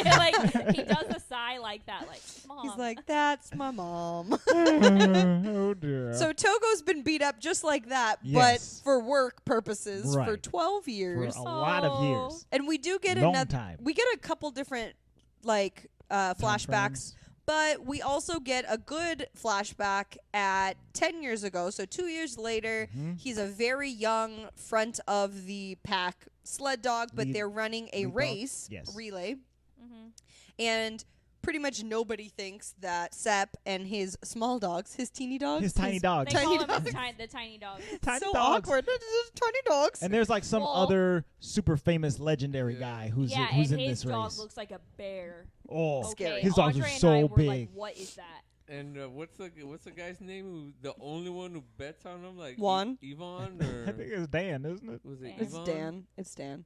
like he does a sigh like that, like Mom. He's like, that's my mom. Oh dear. So Togo's been beat up just like that, Yes. but for work purposes for Right. 12 for years. a lot of years. And we do get Long another. time. We get a couple different like flashbacks, frames. But we also get a good flashback at 10 years ago. So 2 years later, he's a very young front of the pack sled dog, but they're running a race, relay. And pretty much nobody thinks that Sepp and his small dogs, his teeny dogs. His tiny dogs. They call them the tiny dogs. So awkward. They're just tiny dogs. And there's like some other super famous legendary guy who's in this race. Yeah, and his dog looks like a bear. Oh, scary. His dogs are so big. Like, what is that? And what's the guy's name? The only one who bets on him, like Juan? Yvonne, or I think it's Dan, isn't it? Was it It's Yvonne? Dan. It's Dan.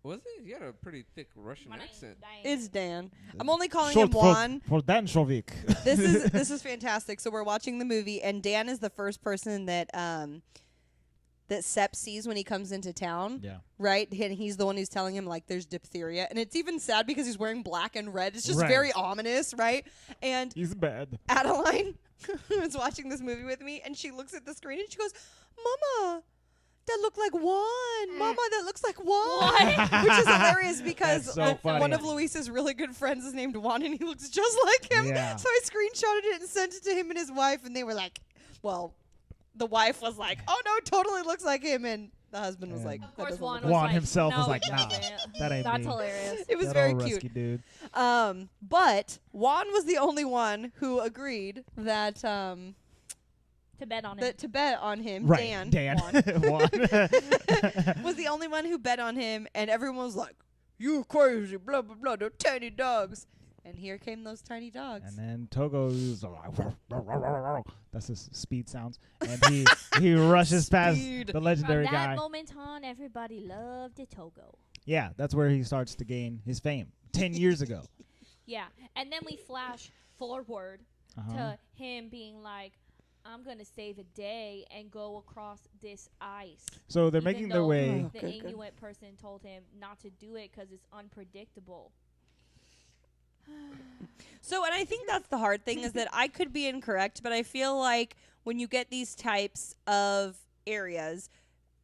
Was it? He had a pretty thick Russian accent. It's Dan. I'm only calling him Juan. For Dan Shovik. This is fantastic. So we're watching the movie, and Dan is the first person that that Sepp sees when he comes into town. Yeah. Right? And he's the one who's telling him, like, there's diphtheria. And it's even sad because he's wearing black and red. It's just very ominous, right? And he's bad. Adeline was watching this movie with me, and she looks at the screen and she goes, Mama, that look like Juan. Mama, that looks like Juan. Which is hilarious because so one of Luis's really good friends is named Juan, and he looks just like him. Yeah. So I screenshotted it and sent it to him and his wife, and they were like, well, the wife was like, oh, no, totally looks like him. And the husband was like, of course, Juan himself was no, like, nah, that ain't That's me. hilarious. It was that very old cute. Rusky dude. But Juan was the only one who agreed that to bet on him. to bet on him. Right. Dan. Juan, Juan. was the only one who bet on him, and everyone was like, you crazy, blah, blah, blah, they're tiny dogs. And here came those tiny dogs. And then Togo is like, that's his speed sounds. And he rushes past the legendary From that guy. moment on, everybody loved the Togo. Yeah, that's where he starts to gain his fame. 10 years ago. Yeah, and then we flash forward to him being like, I'm going to save a day and go across this ice. So they're Even making their though way. The Inuit person told him not to do it because it's unpredictable. So, and I think that's the hard thing is that I could be incorrect, but I feel like when you get these types of areas,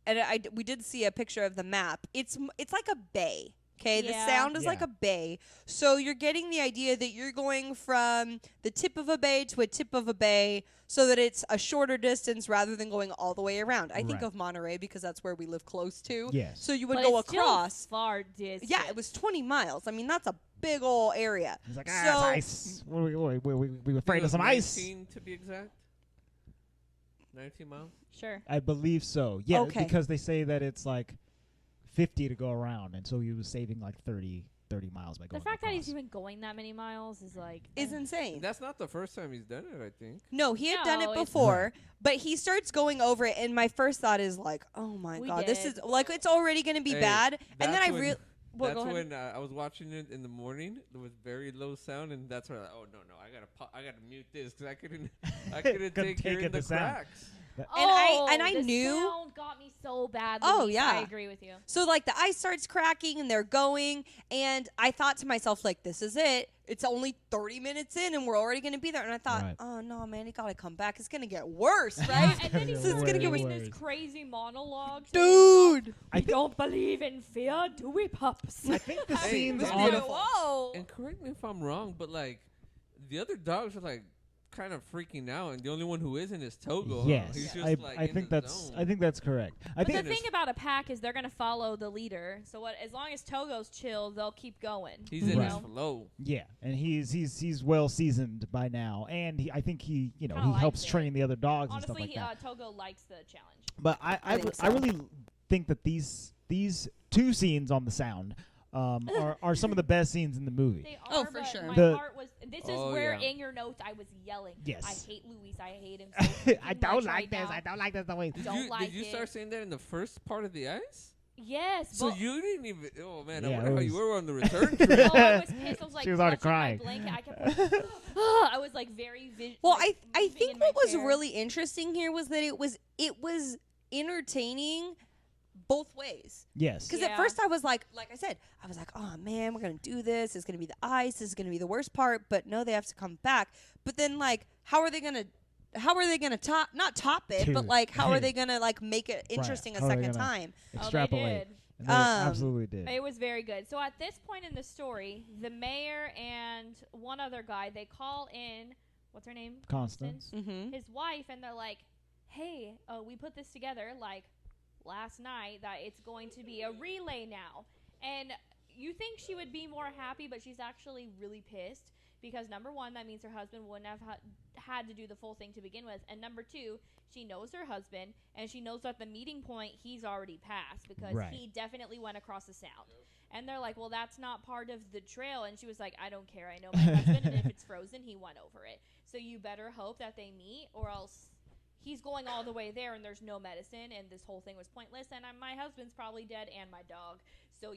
and we did see a picture of the map, it's like a bay. Okay, the sound is like a bay. So you're getting the idea that you're going from the tip of a bay to a tip of a bay so that it's a shorter distance rather than going all the way around. I think of Monterey because that's where we live close to. Yes. So you would But go it's across. Still far distance. Yeah, it was 20 miles. I mean, that's a big old area. He's like, it's ice. We afraid of some ice. 19 to be exact. 19 miles. Sure. I believe so. Yeah, Okay. because they say that it's like 50 to go around, and so he was saving like 30 miles by going The fact that he's across. even going that many miles is like Is insane. That's not the first time he's done it, I think. No, he had done it No, it's- before, but he starts going over it, and my first thought is like, oh my We God, this did. is like, it's already going to be Hey, bad. And then that's I when- really. Well, That's go ahead. when I was watching it in the morning. There was very low sound, and that's where I oh no, I gotta mute this because I couldn't Couldn't take take hearing it, the the sound. cracks. And I the knew- sound got me so bad. Oh, Louise. yeah. I agree with you. So, like, the ice starts cracking, and they're going, and I thought to myself, like, this is it. It's only 30 minutes in, and we're already going to be there. And I thought, oh, no, man, you got to come back. It's going to get worse, right? And then he's So it's gonna get doing worse. this crazy monologue. Dude! We don't believe in fear, do we, pups? I think the Hey, scenes this on is the Whoa. And correct me if I'm wrong, but like the other dogs are like kind of freaking out, and the only one who isn't is Togo. yes, Huh? He's just like I in think the that's zone. I think that's correct. I But think the thing about a pack is they're gonna follow the leader. So as long as Togo's chill, they'll keep going. He's in Right. his flow. yeah, and he's well seasoned by now, and I think he Kinda he helps likes it. train the other dogs Honestly, and stuff like that. Togo likes the challenge. But I think I so. really think that these two scenes on the sound are some of the best scenes in the movie. They are, Oh, for but sure. My The- heart was. This is Oh, where yeah. in your notes I was yelling. Yes. I hate Luis. I hate him. So freaking I don't much like right this. now. I don't like this the way. Don't like did you it. start saying that in the first part of the ice? Yes. So but you didn't even. Oh man, Yeah, I it wonder how you was- were on the return trip. no, I was pissed. I was like, She was already clutching crying. my blanket. I kept. I was like very. Well, like, I moving think in my what was chair. really interesting here was that it was entertaining both ways. Yes. Because Yeah. at first I was like I said, I was like, oh man, we're gonna do this. It's gonna be the ice. This is gonna be the worst part. But no, they have to come back. But then like, how are they gonna not top it, but Dude. like, how are they gonna like make it interesting How a are they second gonna- time? Oh, they Extrapolate. did. They absolutely did. It was very good. So at this point in the story, the mayor and one other guy, they call in, what's her name? Constance. His wife, and they're like, hey, we put this together like last night that it's going to be a relay now. And you think she would be more happy, but she's actually really pissed because, number one, that means her husband wouldn't have had to do the full thing to begin with. And number two, she knows her husband, and she knows that the meeting point he's already passed because he definitely went across the sound. And they're like, well, that's not part of the trail. And she was like, I don't care. I know my husband, and if it's frozen, he went over it. So you better hope that they meet, or else he's going all the way there, and there's no medicine, and this whole thing was pointless, and my husband's probably dead, and my dog. So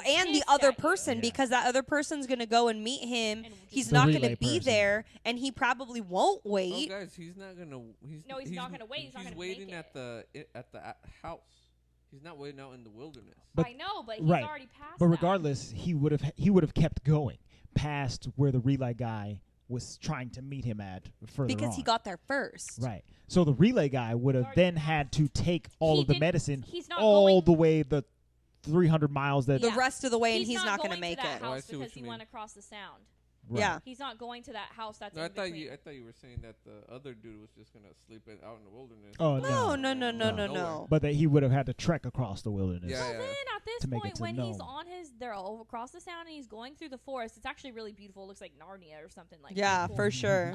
and the other person, because that other person's going to go and meet him. He's not going to be there, and he probably won't wait. Oh, guys, he's not going to. He's not going to wait. He's waiting at the house. He's not waiting out in the wilderness. But, I know, but he's already passed. But regardless, he would have kept going past where the relay guy was trying to meet him at further because he got there first. Right. So the relay guy would have then had to take all of the medicine all the way the 300 miles that the rest of the way, and he's not going to make it. House because he went across the sound. Right. Yeah. He's not going to that house that's I in thought between. I thought you were saying that the other dude was just going to sleep out in the wilderness. Oh, no. But that he would have had to trek across the wilderness. Yeah, Then at this point, when he's Nome. they're across the sound and he's going through the forest. It's actually really beautiful. It looks like Narnia or something like that. Yeah, cool. for sure.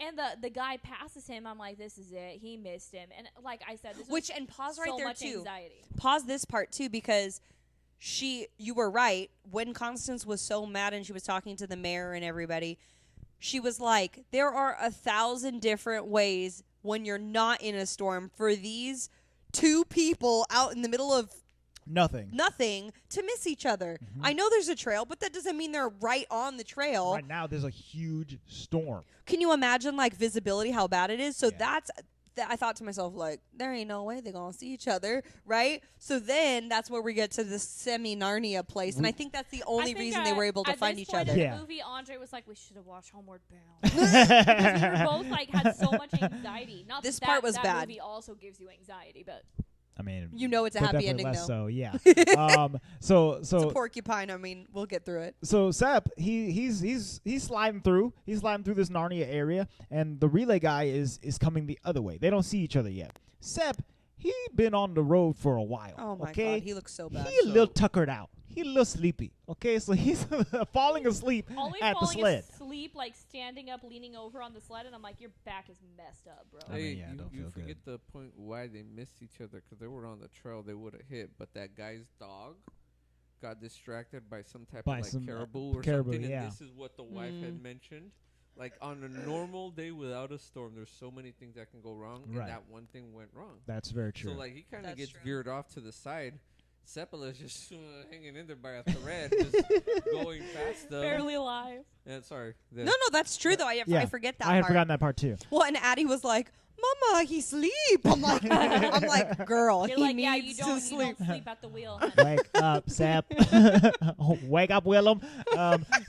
And the guy passes him. I'm like, this is it. He missed him. And like I said, this and pause right so there much too. Anxiety. Pause this part too, because you were right. When Constance was so mad and she was talking to the mayor and everybody, she was like, there are 1,000 different ways when you're not in a storm for these two people out in the middle of nothing to miss each other. I know there's a trail, but that doesn't mean they're right on the trail. Right now, there's a huge storm. Can you imagine, like, visibility, how bad it is? So I thought to myself, like, there ain't no way they're going to see each other, right? So then that's where we get to the semi-Narnia place, and I think that's the only reason they were able to find each other. In the movie, Andre was like, we should have watched Homeward Bound. Because we were both, like, had so much anxiety. Not this that part was that bad. movie also gives you anxiety, but... I mean, you know it's a happy ending, less though. So yeah. So it's a porcupine. I mean, we'll get through it. So Sepp, he's sliding through. He's sliding through this Narnia area, and the relay guy is coming the other way. They don't see each other yet. Sepp, he been on the road for a while. Oh my God, he looks so bad. He a little tuckered out. He a little sleepy. Okay, so he's falling asleep at the sled. Asleep, like standing up, leaning over on the sled, and I'm like, your back is messed up, bro. Hey, you forget the point why they missed each other, because they were on the trail. They would have hit, but that guy's dog got distracted by some type of caribou or something, and this is what the wife had mentioned. Like, on a normal day without a storm, there's so many things that can go wrong, and that one thing went wrong. That's very true. So, like, he kind of gets veered off to the side. Seppala's just hanging in there by a thread, just going fast, though. Barely alive. Yeah, sorry. No, that's true, though. I forget that part. I had forgotten that part, too. Well, and Addie was like, Mama, he sleep. I'm like, girl, he needs to sleep. You don't sleep at the wheel. Wake up, Sepp. Wake up, Willem.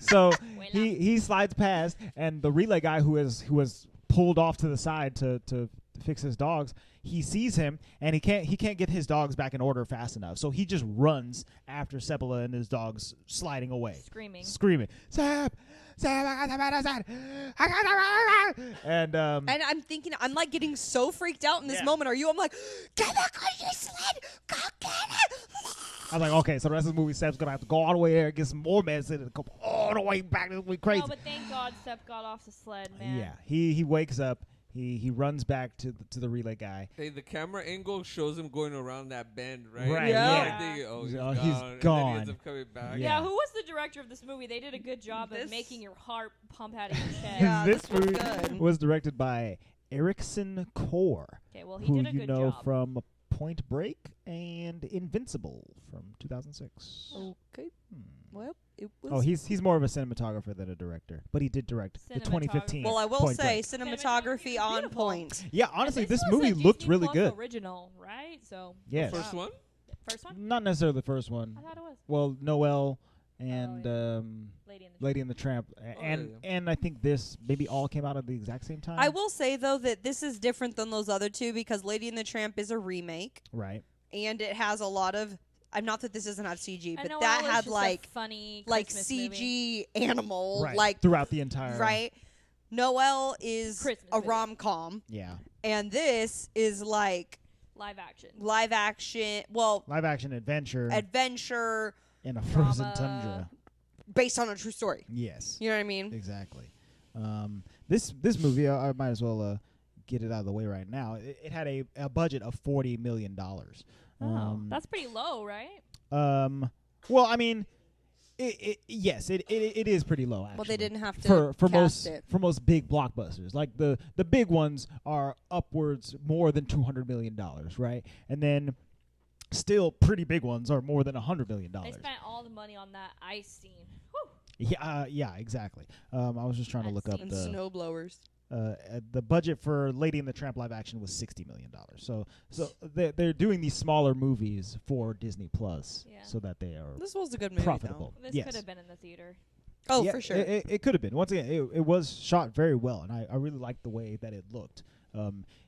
So he slides past, and the relay guy who was pulled off to the side to fix his dogs, he sees him, and he can't get his dogs back in order fast enough. So he just runs after Seppala and his dogs sliding away. Screaming. Sepp! Sepp, I got the medicine! I got the medicine! And I'm thinking, I'm like getting so freaked out in this moment. Are you? I'm like, get back on your sled! Go get it! I was like, okay, so the rest of the movie, Sepp's going to have to go all the way there, get some more medicine, and come all the way back. This will be crazy. No, but thank God Sepp got off the sled, man. Yeah, he wakes up. He runs back to the relay guy. Hey, the camera angle shows him going around that bend, right? Right. Yeah. He's gone. He's And then he ends up coming back. Yeah, who was the director of this movie? They did a good job of making your heart pump out of your chest. Yeah, this movie was directed by Erickson Core. Okay, well, he did a good job. Who you know from Point Break and Invincible from 2006. Okay. Well, it was. Oh, he's more of a cinematographer than a director, but he did direct the 2015. Well, I will Point say Break. cinematography on point. Yeah, honestly, this was movie a looked Disney really Plus good. Original, right? So yeah. The first one? First one? Not necessarily the first one. I thought it was. Well, Noelle and Lady and the Tramp, and I think this maybe all came out at the exact same time. I will say though that this is different than those other two because Lady and the Tramp is a remake, right? And it has a lot of I'm not that this doesn't have CG, And but Noelle that is had just a like funny CG movie. animal, Right. like throughout the entire. right. Noelle is Christmas a movie. rom-com, Yeah. and this is like live action. live action. Well, Live action adventure adventure in a frozen drama. tundra. based on a true story. Yes. You know what I mean? Exactly. This movie, I might as well get it out of the way right now. It had a budget of $40 million. That's pretty low, right? Well, I mean, yes, it is pretty low. Actually, Well, they didn't have to for cast it. most big blockbusters. Like the big ones are upwards more than $200 million, right? And then still pretty big ones are more than $100 million. They spent all the money on that ice scene. Whew. Yeah, exactly. I was just trying to look up And the snowblowers. the budget for Lady and the Tramp live action was $60 million. So they're doing these smaller movies for Disney Plus, Yeah. so that they are This was a good movie, profitable. This Yes. could have been in the theater. though. Oh, Yeah, for sure. It could have been. Once again, it was shot very well, and I really liked the way that it looked.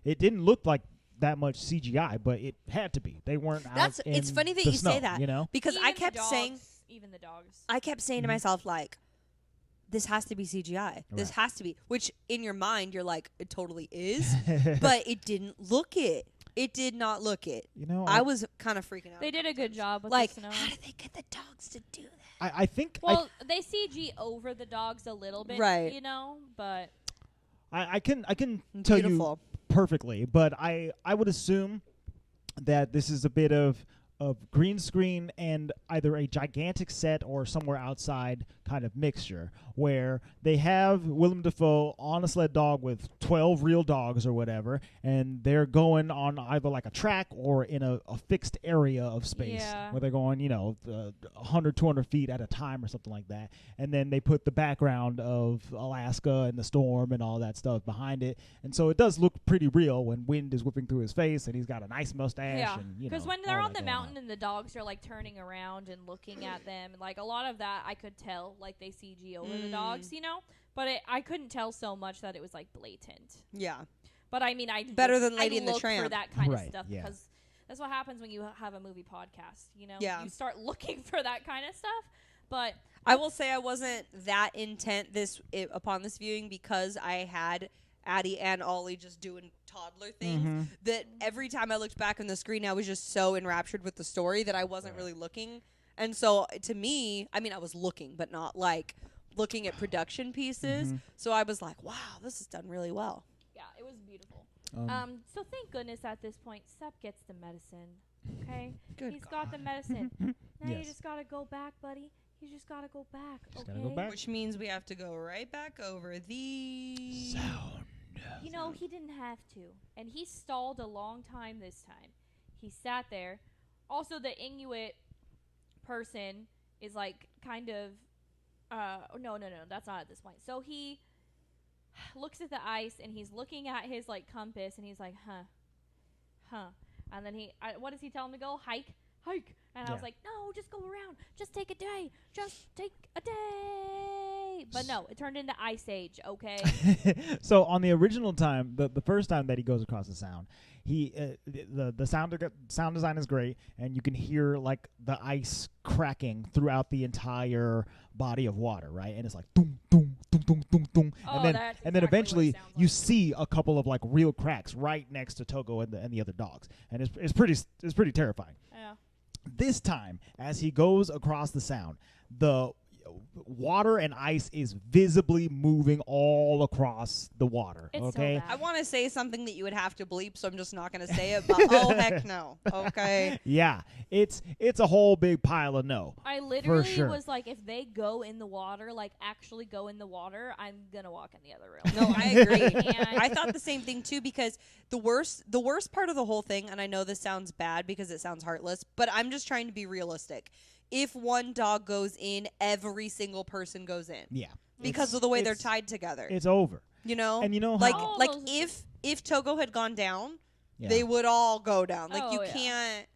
It didn't look like that much CGI, but it had to be. They weren't That's. out It's in funny that the you snow, say that, you know? because Even I the kept dogs, saying, even the dogs. I kept saying to myself like, this has to be CGI. This Right. has to be. Which in your mind you're like, it totally is, but it didn't look it. It did not look it. You know, I was kind of freaking out. They did a good job with like, the snow. how did they get the dogs to do that? I think Well, they CG over the dogs a little bit, Right. you know, but I can tell you Beautiful. perfectly, but I would assume that this is a bit of green screen and either a gigantic set or somewhere outside kind of mixture where they have Willem Dafoe on a sled dog with 12 real dogs or whatever, and they're going on either like a track or in a fixed area of space Yeah. where they're going, 100, 200 feet at a time or something like that. And then they put the background of Alaska and the storm and all that stuff behind it. And so it does look pretty real when wind is whipping through his face and he's got a nice mustache. yeah. And, Because when they're all on that the going mountain and the dogs are like turning around and looking at them, like a lot of that I could tell, like they CG over the dogs, you know. But I couldn't tell so much that it was like blatant. Yeah. But I mean, I Better look- than Lady I and the look Tramp. for that kind Right, of stuff yeah. because that's what happens when you have a movie podcast. You know, Yeah. you start looking for that kind of stuff. But I will say I wasn't that intent upon this viewing because I had Addie and Ollie just doing toddler things that every time I looked back on the screen, I was just so enraptured with the story that I wasn't really looking. And so to me, I mean, I was looking, but not like looking at production pieces. So I was like, wow, this is done really well. yeah, it was beautiful. on. So thank goodness at this point, Sep gets the medicine. Okay, Good he's got the medicine. Now you Yes. just gotta go back, buddy. You just gotta go back. Just okay. gotta go back. Which means we have to go right back over the Sound. You know, he didn't have to. And he stalled a long time this time. He sat there. Also, the Inuit person is like kind of. No, that's not at this point. So he looks at the ice and he's looking at his like compass and he's like, huh. And then what does he tell him to go? Hike. And I was Yeah. like, no, just go around. Just take a day. But no, it turned into Ice Age, okay? So on the original time, the first time that he goes across the sound, the sound design is great, and you can hear like the ice cracking throughout the entire body of water, right? And it's like doom doom doom doom doom doom, Oh, and then that's and then exactly what it eventually sounds you like. see a couple of like real cracks right next to Togo and the other dogs, and it's pretty terrifying. Yeah. This time, as he goes across the sound, the water and ice is visibly moving all across the water. It's so okay, bad. I want to say something that you would have to bleep, so I'm just not going to say it. But oh heck no. Okay. yeah, it's a whole big pile of no. I literally sure. was like, if they go in the water, like actually go in the water, I'm gonna walk in the other room. No, I agree. And I thought the same thing too because the worst part of the whole thing, and I know this sounds bad because it sounds heartless, but I'm just trying to be realistic. If one dog goes in, every single person goes in Yeah, because of the way they're it's- tied together. it's over. You know, And you know like how- like those- if Togo had gone down, Yeah. they would all go down. Like Oh, you yeah. can't.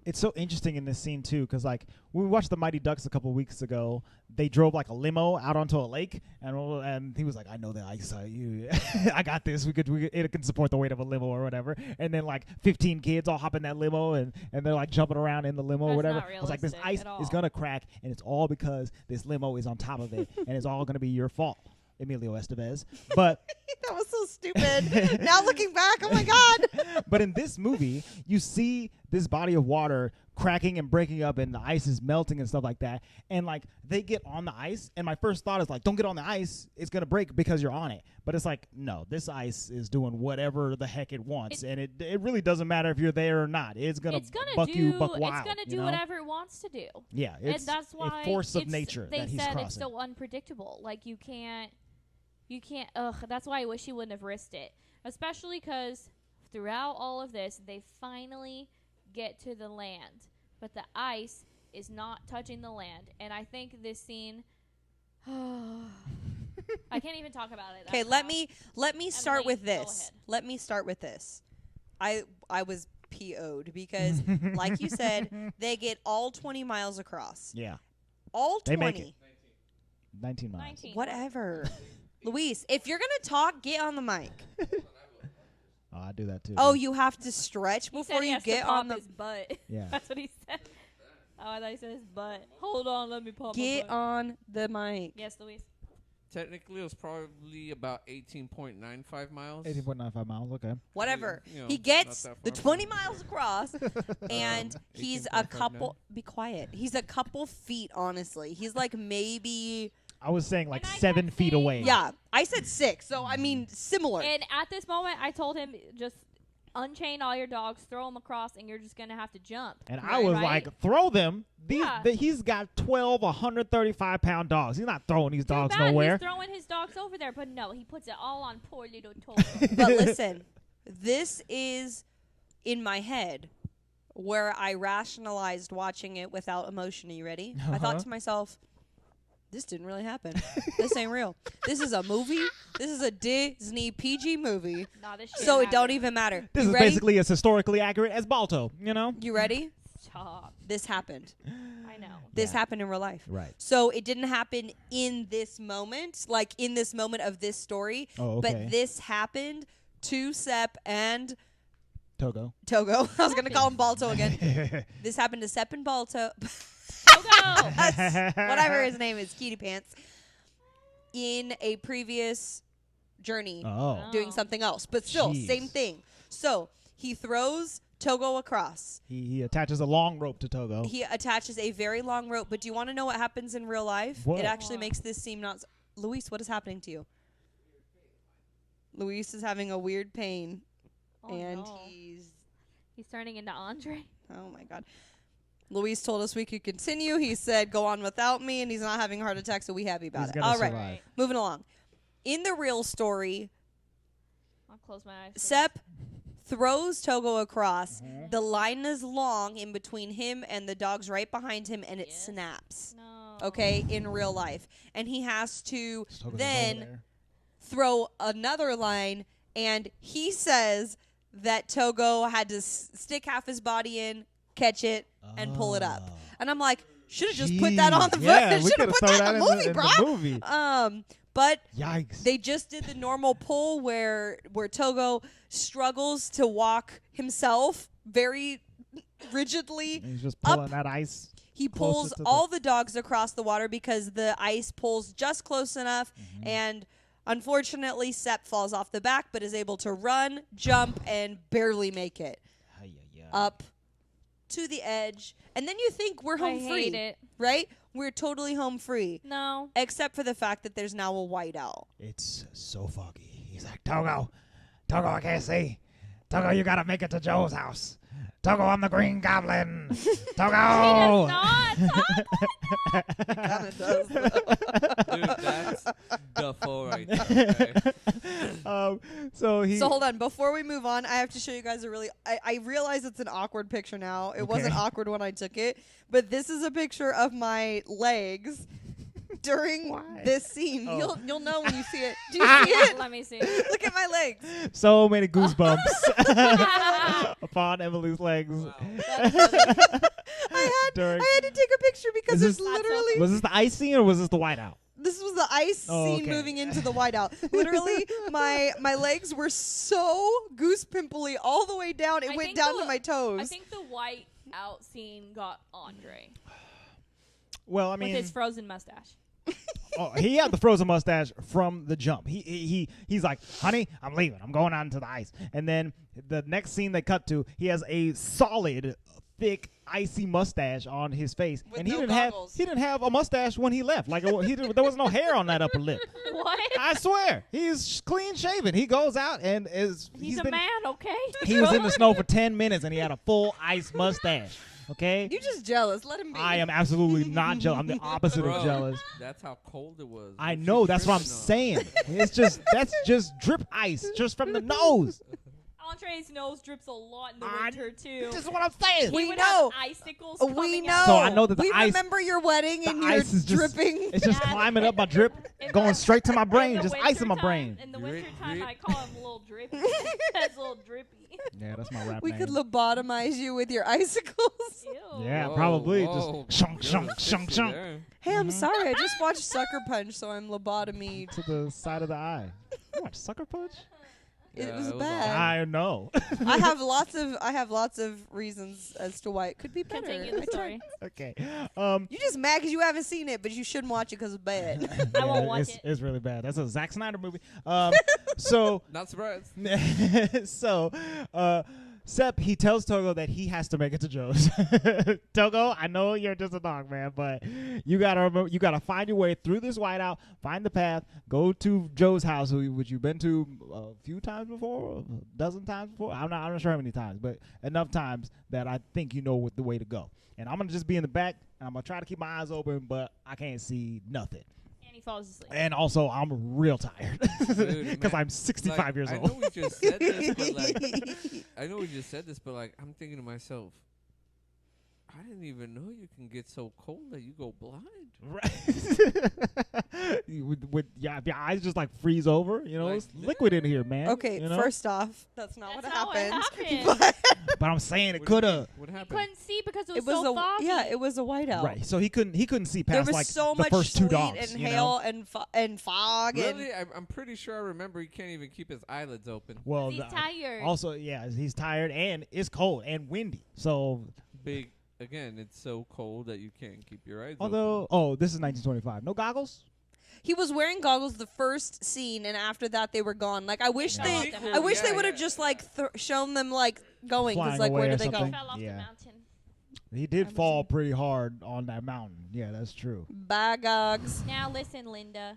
It's so interesting in this scene too, because like when we watched the Mighty Ducks a couple of weeks ago, they drove like a limo out onto a lake, and he was like, "I know the ice, I got this. It can support the weight of a limo or whatever." And then like 15 kids all hop in that limo, and they're like jumping around in the limo or whatever. I was like, this ice is gonna crack, and it's all because this limo is on top of it, and it's all gonna be your fault, Emilio Estevez. But that was so stupid. Now looking back, oh my God. But in this movie, you see this body of water cracking and breaking up, and the ice is melting and stuff like that. And like they get on the ice, and my first thought is like, don't get on the ice, it's gonna break because you're on it. But it's like, no, this ice is doing whatever the heck it wants, and it really doesn't matter if you're there or not. It's gonna buck wild. It's gonna do whatever it wants to do. Yeah, it's and that's why a force of nature they that he's said crossing. It's so unpredictable. Like you can't. That's why I wish he wouldn't have risked it. Especially because throughout all of this, they finally get to the land. But the ice is not touching the land. And I think this scene... I can't even talk about it. Okay, let me start with this. Let me start with this. I was PO'd because, like you said, they get all 20 miles across. Yeah. All 20. They make it. 19 miles. 19. Whatever. Luis, if you're going to talk, get on the mic. Oh, I do that too. Oh, you have to stretch He before said he you has get to pop on the... his butt. Yeah. That's what he said. Oh, I thought he said his butt. Hold on, let me pop my Get butt. on the mic. Yes, Luis. Technically, it was probably about 18.95 miles. 18.95 miles, okay. Whatever. You know, He gets not that the far. 20 miles across, and he's a 18.59. couple... Be quiet. He's a couple feet, honestly. He's like maybe... I was saying like And I 7 kept feet saying, away. Yeah, I said 6, so I mean, similar. And at this moment, I told him just unchain all your dogs, throw them across, and you're just going to have to jump. And I was like, throw them. Yeah. He's got 12 135-pound dogs. He's not throwing these Too dogs bad nowhere. He's throwing his dogs over there, but no, he puts it all on poor little Togo. But listen, this is in my head where I rationalized watching it without emotion. Are you ready? I thought to myself, this didn't really happen. This ain't real. This is a movie. This is a Disney PG movie. Nah, this So it don't happened. even matter. This You is ready? basically as historically accurate as Balto, you know? You ready? Stop. This happened. I know. This Yeah. happened in real life. Right. So it didn't happen in this moment, like in this moment of this story. Oh, okay. But this happened to Sepp and Togo. Togo. I was going to call him Balto again. This happened to Sepp and Balto. Togo! Whatever his name is, Cutie Pants. In a previous journey, Oh. doing something else. But still, Jeez. same thing. So he throws Togo across. He attaches a long rope to Togo. He attaches a very long rope. But do you want to know what happens in real life? What? It actually makes this seem not... Luis, what is happening to you? Luis is having a weird pain. Oh, and no. he's... He's turning into Andre. Oh, my God. Luis told us we could continue. He said, go on without me, and he's not having a heart attack, so we happy about He's it. gonna All right, survive. moving along. In the real story, I'll close my eyes. please. Sepp throws Togo across. The line is long in between him and the dogs right behind him, and it Yes. snaps. No. Okay, in real life. And he has to Togo's over then there. throw another line, and he says that Togo had to stick half his body in, catch it, and pull it up. Oh. And I'm like, should have just put that on the Yeah, we should have could've put thrown that in the movie, in bro. the movie. But Yikes. they just did the normal pull where Togo struggles to walk himself very rigidly. And he's just up. pulling that ice. He closer pulls to the- all the dogs across the water because the ice pulls just close enough, and unfortunately Sepp falls off the back but is able to run, jump, and barely make it Ay, ay, ay. up to the edge. And then you think we're home I free, hate it. right? We're totally home free, No. except for the fact that there's now a whiteout. It's so foggy. He's like, Togo, I can't see. Togo, you gotta make it to Joe's house. Togo, I'm the Green Goblin. Togo. Not. Kind of does. Dude, that's Duffo right there. Okay? So hold on. Before we move on, I have to show you guys a really... I realize it's an awkward picture now. It wasn't awkward when I took it. But this is a picture of my legs. during this scene. Oh. You'll know when you see it. Do you see it? Let me see. Look at my legs. So many goosebumps upon Emily's legs. Wow. I had to take a picture because Is it's this- literally. Was this the ice scene or was this the whiteout? This was the ice scene okay. moving into the whiteout. Literally, my legs were so goose pimply all the way down. It I went think down the- to my toes. I think the white out scene got Andre Well, I with mean, his frozen mustache. he had the frozen mustache from the jump. He's like, honey, I'm leaving. I'm going out into the ice. And then the next scene they cut to, he has a solid, thick, icy mustache on his face, With and he no didn't goggles. have a mustache when he left. Like there was no hair on that upper lip. What? I swear, he's clean shaven. He goes out and He's a man, okay? He was in the snow for 10 minutes and he had a full ice mustache. Okay. You're just jealous. Let him be. I am absolutely not jealous. I'm the opposite Bro, of jealous. That's how cold it was. I What know. you That's what I'm tripping on? saying. That's just drip ice, just from the nose. Andre's nose drips a lot in the I- winter too. This is what I'm saying. He We would know. have icicles We coming know. out. So I know that the we ice- remember your wedding the and you're ice is just- dripping. It's just Yeah. climbing up my drip, In going the- straight to my in brain, the just ice in my wintertime- brain. In the Drip, wintertime, drip. I call him Little Drippy. That's Little Drippy. Yeah, that's my rap We name. could lobotomize you with your icicles. Ew. Yeah, Whoa, probably. whoa. Just shunk, You're shunk, the shunk, sissy shunk there. Hey, I'm sorry. I just watched Sucker Punch, so I'm lobotomied. to the side of the eye. You watch Sucker Punch? It Yeah, was it was bad. I know. I have lots of reasons as to why it could be better. Continue I the tried- story. Okay. You just mad because you haven't seen it, but you shouldn't watch it because it's bad. I won't watch it's, it. It's really bad. That's a Zack Snyder movie. So Not surprised. so Sep, he tells Togo that he has to make it to Joe's. Togo, I know you're just a dog, man, but you gotta remember, you gotta find your way through this whiteout, find the path, go to Joe's house, which you've been to a few times before, a dozen times before. I'm not sure how many times, but enough times that I think you know the way to go. And I'm gonna just be in the back, and I'm gonna try to keep my eyes open, but I can't see nothing. And he falls asleep. And also, I'm real tired Dude, because man, I'm 65 like, years I old. know we just said this, but like, I'm thinking to myself, I didn't even know you can get so cold that you go blind. Right. with your eyes just like freeze over, you know, Like, it's liquid in here, man. Okay, you know? first off, that's not That's what not what happened. happened. But I'm saying it What do you could mean? have. What happened? Couldn't see because it was, It was so foggy. it was a whiteout. Right, so he couldn't see There past was like so the much first two sleet dogs. and you hail know? and fog and Really? I'm pretty sure I remember he can't even keep his eyelids open. Well, He's tired. also, yeah, he's tired and it's cold and windy. So, Big. Again, it's so cold that you can't keep your eyes although, oh, this is 1925. No goggles. he was wearing goggles the first scene, and after that they were gone. Like I wish Yeah. they, Cool. I wish they Yeah, would have yeah. just like shown them like going Flying because like away where or did they He go? something. fell off Yeah. the mountain. He did I'm fall assuming. pretty hard on that mountain. Yeah, that's true. Bye, gogs. Now listen, Linda.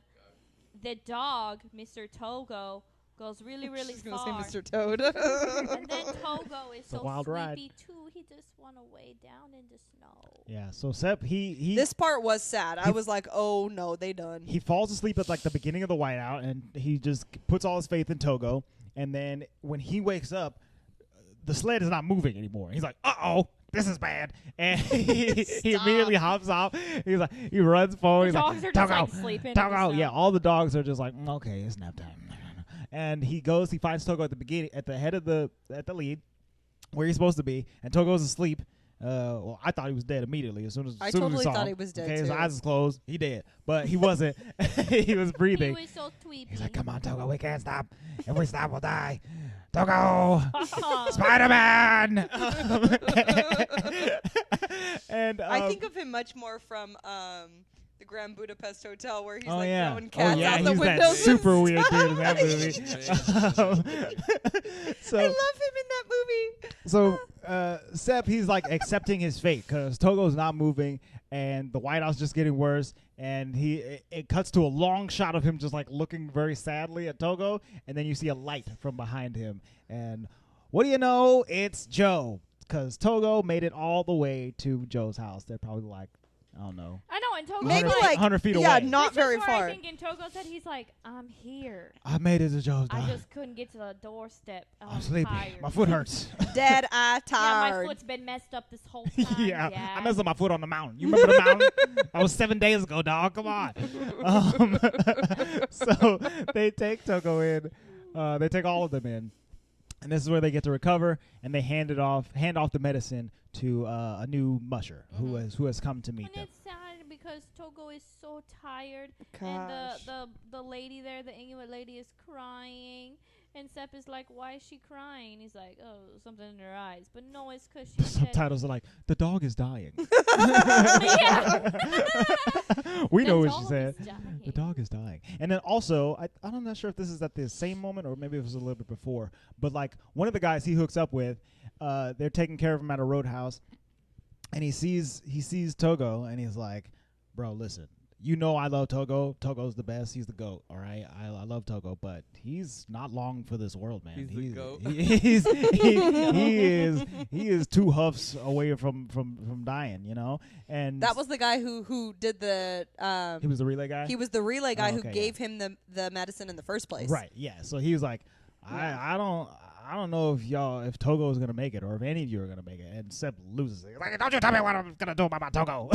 The dog, Mr. Togo, goes really, really She's gonna far. say Mr. Toad. And then Togo is It's a so wild sleepy ride. too. He just went away down in the snow. Yeah. So Sep, he This part was sad. I He- was like, oh no, they done. he falls asleep at like the beginning of the whiteout, and he just puts all his faith in Togo. And then when he wakes up, the sled is not moving anymore. He's like, "Uh-oh, this is bad!" And he immediately hops off. He's like, he runs forward. The He's dogs like, are just "Togo, like sleeping. in the Togo!" snow. Yeah, all the dogs are just like, "Okay, it's nap time." And he goes. He finds Togo at the beginning, at the head of the lead, where he's supposed to be, and Togo's asleep. Well, I thought he was dead immediately as soon as I soon as we totally saw thought him. he was dead, Okay, his too. eyes was closed. He dead, but he wasn't. He was breathing. He was so tweepy. He's like, "Come on, Togo, we can't stop. If we stop, we'll die. Togo, Spider-Man!" And I think of him much more from the Grand Budapest Hotel, where he's oh like yeah, throwing cats oh yeah, out the he's that windows. super and weird stuff. dude in that movie. So I love him in that movie. So Sep, he's like accepting his fate because Togo's not moving and the whiteout's just getting worse. And it cuts to a long shot of him just like looking very sadly at Togo, and then you see a light from behind him. And what do you know? It's Joe, because Togo made it all the way to Joe's house. They're probably like, I don't know. I know, and Togo Maybe like 100 feet away. Yeah, not this very is where far. I think in Togo said he's like, I'm here. I made it to Joe's I dog. just couldn't get to the doorstep. I'm sleepy. Tired. My foot hurts. Dead eye Yeah, my tired. foot's been messed up this whole time. yeah, I messed up my foot on the mountain. You remember the mountain? That was 7 days ago, dog. Come on. So they take Togo in. They take all of them in. And this is where they get to recover, and they hand off the medicine to a new musher who has come to meet And them. it's sad because Togo is so tired, Gosh. and the lady there, the Inuit lady, is crying. And Sepp is like, why is she crying? He's like, oh, something in her eyes. But no, it's because she The subtitles are like, the dog is dying. We know what she said. The dog is dying. And then also, I'm not sure if this is at the same moment or maybe it was a little bit before, but like one of the guys he hooks up with, they're taking care of him at a roadhouse, and he sees Togo, and he's like, bro, listen, you know I love Togo. Togo's the best. He's the GOAT, all right? I love Togo, but he's not long for this world, man. He's the GOAT. He is 2 huffs away from dying, you know? And That was the guy who did the. he was the relay guy? He was the relay guy who okay, gave him the medicine in the first place. Right, yeah. So he was like, I don't know if Togo is gonna make it or if any of you are gonna make it. And Sepp loses it. Like, don't you tell me what I'm gonna do about Togo.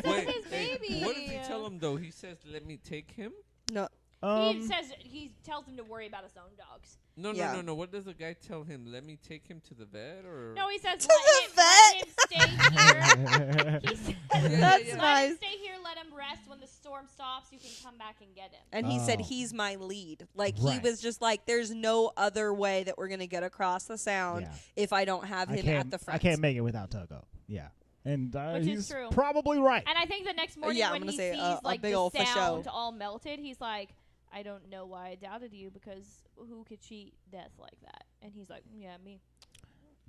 Wait, his baby. what does he tell him though? He says, "Let me take him." No. He tells him to worry about his own dogs. No. What does the guy tell him? Let me take him to the vet, or No, he says To let him stay here. He says, That's yeah. let nice. him stay here. Let him rest. When the storm stops, you can come back and get him. And he said Oh. he's my lead. Like he Right. was just like, there's no other way that we're gonna get across the sound Yeah. if I don't have him at the front. I can't make it without Togo. Yeah. And Which is he's true. probably right. And I think the next morning Yeah, I'm when gonna he say sees a like big the ol' for sound show. all melted, he's like, I don't know why I doubted you because who could cheat death like that? And he's like, yeah, me.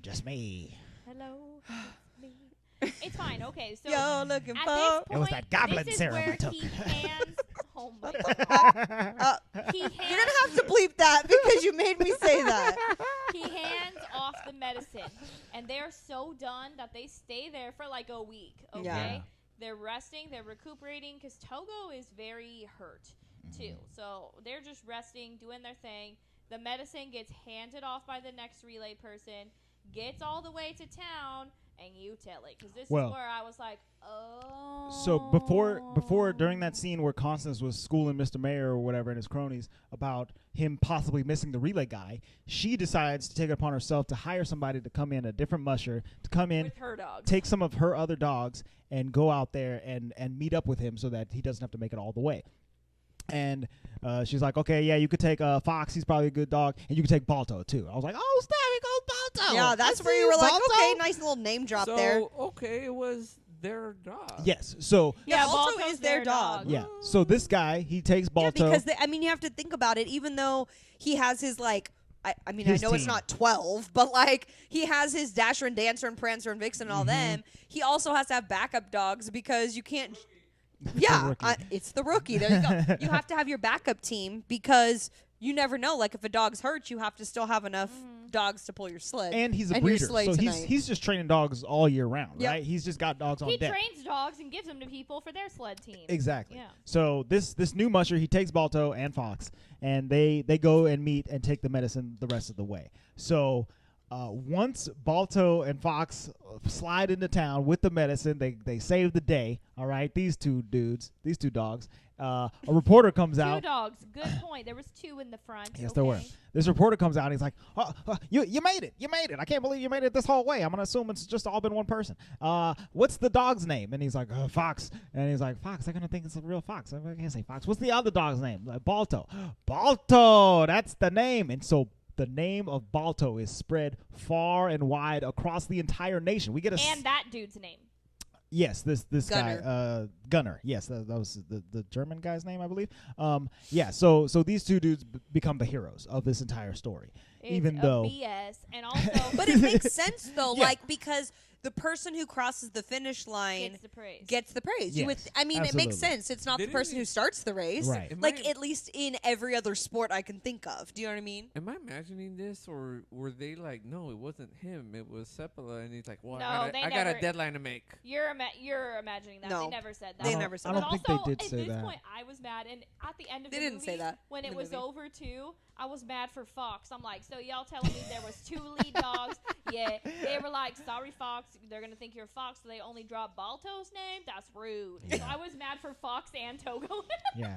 Just me. Hello, it's me. It's fine. Okay, so Yo, looking at for. this point, It was that goblin this is serum where I took. he hands. Oh my god. He You're hands. gonna have to bleep that because you made me say that. He hands off the medicine, and they're so done that they stay there for like a week. Okay, Yeah. they're resting, they're recuperating because Togo is very hurt too. So they're just resting, doing their thing. The medicine gets handed off by the next relay person, gets all the way to town, and you tell it because this is where I was like, oh. So before during that scene where Constance was schooling Mr. Mayor or whatever and his cronies about him possibly missing the relay guy, she decides to take it upon herself to hire somebody to come in, a different musher, to come in, with her dogs. take some of her other dogs and go out there and meet up with him so that he doesn't have to make it all the way. And she's like, okay, yeah, you could take Fox. He's probably a good dog. And you could take Balto, too. I was like, oh, snap, here goes Balto. Yeah, that's I where see you were like, Balto. okay, nice little name drop so there. okay, it was their dog. Yes, so... Yeah, Balto's Balto is their dog. Yeah, so this guy, he takes Balto. Yeah, because you have to think about it. Even though he has his like, I mean, His I know it's team. not 12, but like he has his Dasher and Dancer and Prancer and Vixen and all them. He also has to have backup dogs because you can't. Yeah, rookie. it's the rookie. There you go. You have to have your backup team because you never know. Like if a dog's hurt, you have to still have enough dogs to pull your sled. And he's a your breeder, sleigh so tonight. he's just training dogs all year round, Yep. right? He's just got dogs on He deck. trains dogs and gives them to people for their sled team. Exactly. Yeah. So this new musher, he takes Balto and Fox, and they go and meet and take the medicine the rest of the way. So once Balto and Fox slide into town with the medicine, they save the day. All right, these two dogs. A reporter comes Two out. dogs. Good point. There was two in the front. Yes, there were. This reporter comes out and he's like, you made it. You made it. I can't believe you made it this whole way. I'm going to assume it's just all been one person. What's the dog's name? And he's like, Fox. And he's like, Fox, I'm going to think it's a real fox. I can't say Fox. What's the other dog's name? Like, Balto. Balto. That's the name. And so the name of Balto is spread far and wide across the entire nation. We get And that dude's name. Yes, this Gunner. guy, Gunner. Yes, that was the German guy's name, I believe. Yeah. So these two dudes become the heroes of this entire story, It's even though. BS. And also, But it makes sense though, Yeah. like because the person who crosses the finish line Gets the praise. gets the praise. Yes, I mean, it makes absolutely. sense. It's not Didn't the person he- who starts the race. Right. Am Like, I- at least in every other sport I can think of. Do you know what I mean? Am I imagining this, or were they like, no, it wasn't him, it was Seppala, and he's like, well, No, I they got a never- deadline to make. You're imagining that. No. They never said that. They never said I that. don't But think they also, did at say this that. point, I was mad, and at the end of They the didn't movie, say that when in it the was movie. over too, I was mad for Fox. I'm like, so y'all telling me there was 2 lead dogs? Yeah, they were like, sorry, Fox, they're gonna think you're Fox, so they only dropped Balto's name. That's rude. So I was mad for Fox and Togo. Yeah,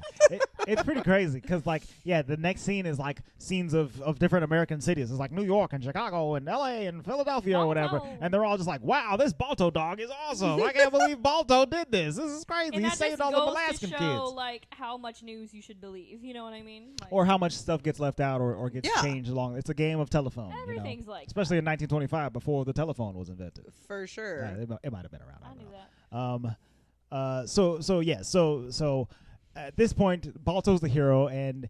it's pretty crazy because, like, the next scene is like scenes of different American cities. It's like New York and Chicago and L.A. and Philadelphia or whatever, Balto. and they're all just like, "Wow, this Balto dog is awesome! I can't believe Balto did this. This is crazy. And He that saved just all the goes Alaskan to show kids." like how much news you should believe. You know what I mean? Like, Or how much stuff gets left out or gets Yeah. changed along. It's a game of telephone. everything's like Especially in 1925 before the telephone was invented. For sure. It might have been around. I I don't knew know. that. So at this point, Balto's the hero, and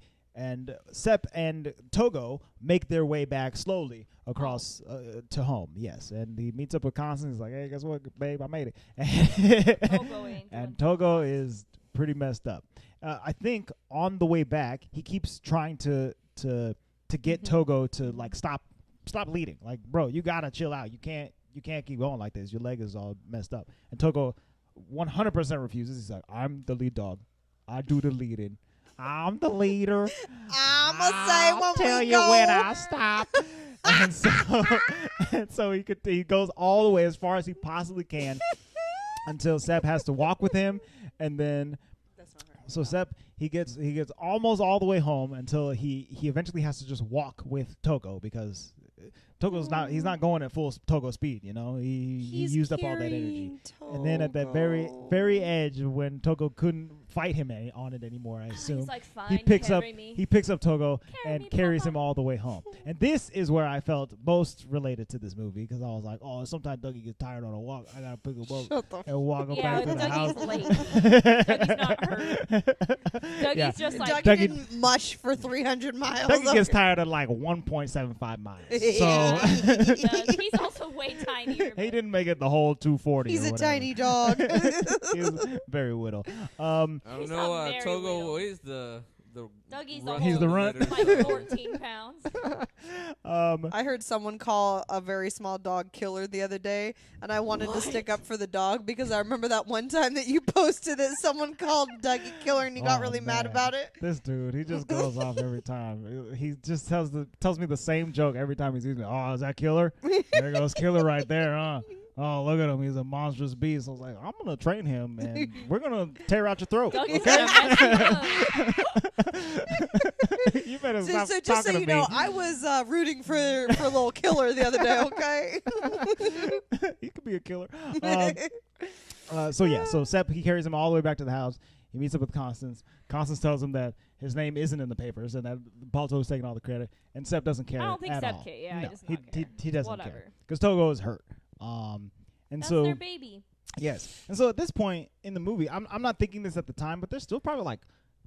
Sepp and Togo make their way back slowly across to home. Yes, and he meets up with Constance. He's like, "Hey, guess what, babe? I made it." Togo ain't And doing Togo too much. is pretty messed up. I think on the way back, he keeps trying to get Togo to like stop leading. Like, bro, you gotta chill out. You can't keep going like this. Your leg is all messed up. And Togo 100% refuses. He's like, I'm the lead dog. I do the leading. I'm the leader. I'ma say when I'll tell we you go. when I stop. and so he goes all the way as far as he possibly can until Sepp has to walk with him, and then so Sepp he gets almost all the way home until he eventually has to just walk with Togo because Togo's he's not going at full Togo speed, you know. He used up all that energy. And then at that very edge, when Togo couldn't fight him on it anymore, I assume He's like, fine, he picks up carry me. Togo Carry and me, carries Papa. him all the way home. And this is where I felt most related to this movie because I was like, oh, sometimes Dougie gets tired on a walk. I gotta pick him up and walk him Yeah, back to the Dougie's house. late. Dougie's not hurt. Dougie's Yeah. just like, Dougie Dougie- didn't mush for 300 miles. Dougie gets tired at like 1.75 miles. Yeah. he So does. He's also way tinier. he didn't make it the whole 240. He's or a whatever. tiny dog. He was very little. I don't He's know. not very Togo little. is the Dougie's runt He's of the the runt. litter. like 14 pounds. I heard someone call a very small dog killer the other day, and I wanted to stick up for the dog because I remember that one time that you posted that someone called Dougie killer and you got Oh, really mad man. about it. This dude, he just goes off every time. He just tells me the same joke every time he sees me. Oh, is that Killer? There goes Killer right there, huh? Oh, look at him. He's a monstrous beast. I was like, I'm going to train him, and we're going to tear out your throat. Dougie's Okay? gonna mess you up. You better So, stop so just talking so to you me. know, I was rooting for little Killer the other day, okay? He could be a killer. So Sepp, he carries him all the way back to the house. He meets up with Constance. Constance tells him that his name isn't in the papers and that Balto is taking all the credit. And Sepp doesn't care I don't think at Sepp all. cares. Yeah, No, he does not care. he doesn't Whatever. care because Togo is hurt. And That's so their baby. yes, and so at this point in the movie, I'm not thinking this at the time, but there's still probably like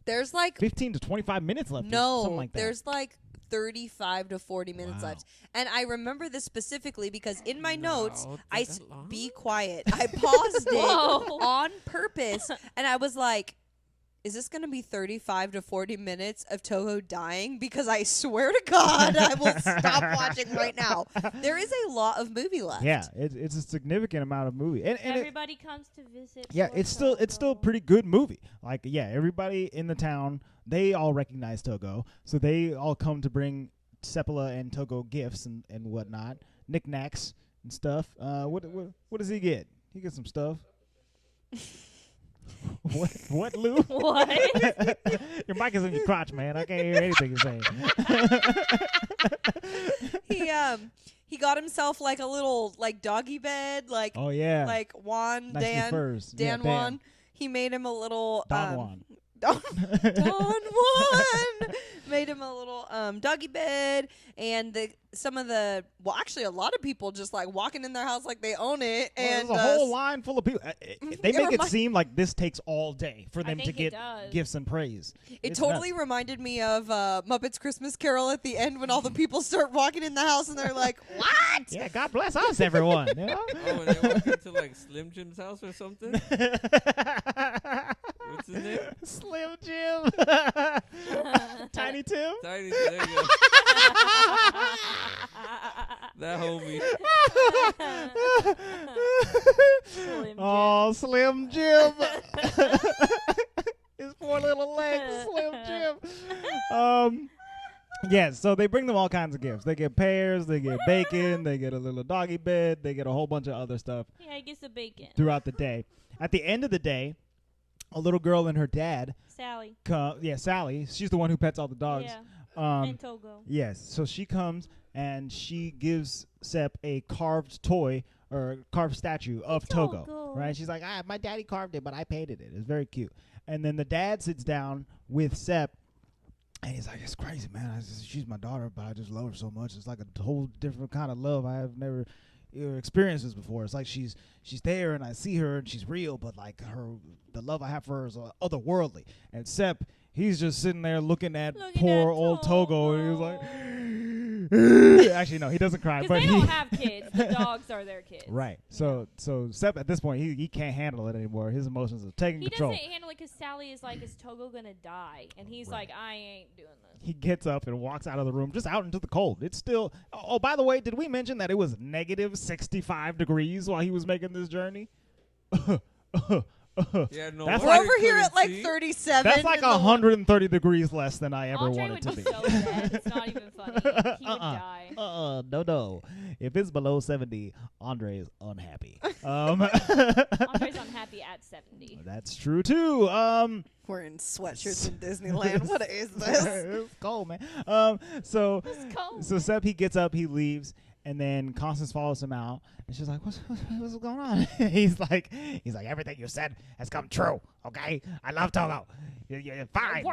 There's like 15 to 25 minutes left. or no, something like that. there's like 35 to 40 minutes Wow. left. And I remember this specifically because in my notes, No, I that long? be quiet. I paused it Whoa. on purpose and I was like, is this going to be 35 to 40 minutes of Togo dying? Because I swear to God, I will stop watching right now. There is a lot of movie left. Yeah, it's a significant amount of movie, and Everybody comes to visit. yeah, poor it's still Togo. pretty good movie. Like, yeah, everybody in the town, they all recognize Togo, so they all come to bring Seppala and Togo gifts and whatnot, knickknacks and stuff. What does he get? He gets some stuff. What, Lou? What? Your mic is in your crotch, man. I can't hear anything you're saying. He got himself like a little like doggy bed, like Oh yeah, like Juan Nicely Dan furs. Dan Yeah, Juan. He made him a little Don Juan. Don Juan made him a little doggy bed, and actually a lot of people just like walking in their house like they own it. And there's a whole line full of people. They make it seem like this takes all day for them to get gifts and praise. It totally reminded me of Muppets Christmas Carol at the end when all the people start walking in the house and they're like, "What?" Yeah, God bless us, everyone. You know? Oh, and they walk into like Slim Jim's house or something. What's his name? Slim Jim. Tiny Tim. Tiny. There you go. That homie. Oh, Slim Jim. His poor little legs, Slim Jim. Yeah, so they bring them all kinds of gifts. They get pears, they get bacon, they get a little doggy bed, they get a whole bunch of other stuff. Yeah, he gets the bacon. Throughout the day. At the end of the day, a little girl and her dad. Sally. Sally. She's the one who pets all the dogs. Yeah. And Togo. Yes. So she comes and she gives Sepp a carved toy or carved statue of Togo. Right? She's like, my daddy carved it, but I painted it. It's very cute. And then the dad sits down with Sepp. And he's like, it's crazy, man. She's my daughter, but I just love her so much. It's like a whole different kind of love I have never experienced this before. It's like she's there, and I see her, and she's real, but like the love I have for her is otherworldly. And Sepp, he's just sitting there looking at poor old Togo, and he was like, actually, no, he doesn't cry. But they don't have kids. The dogs are their kids. Right. So Sepp, at this point, he can't handle it anymore. His emotions are taking control. He doesn't handle it because Sally is like, is Togo going to die? And he's like, I ain't doing this. He gets up and walks out of the room, just out into the cold. It's still... Oh, by the way, did we mention that it was negative 65 degrees while he was making this journey? Yeah, no, we're over here at like 37. That's like 130 degrees less than I ever Andre wanted to be. would so dead. It's not even funny. He would die. No. If it's below 70, Andre is unhappy. Andre's unhappy at 70. That's true too. We're in sweatshirts in Disneyland. What is this? It's cold, man. So Sepp, he gets up, he leaves. And then Constance follows him out, and she's like, "What's going on?" He's like, "Everything you said has come true. Okay, I love Togo. You're fine.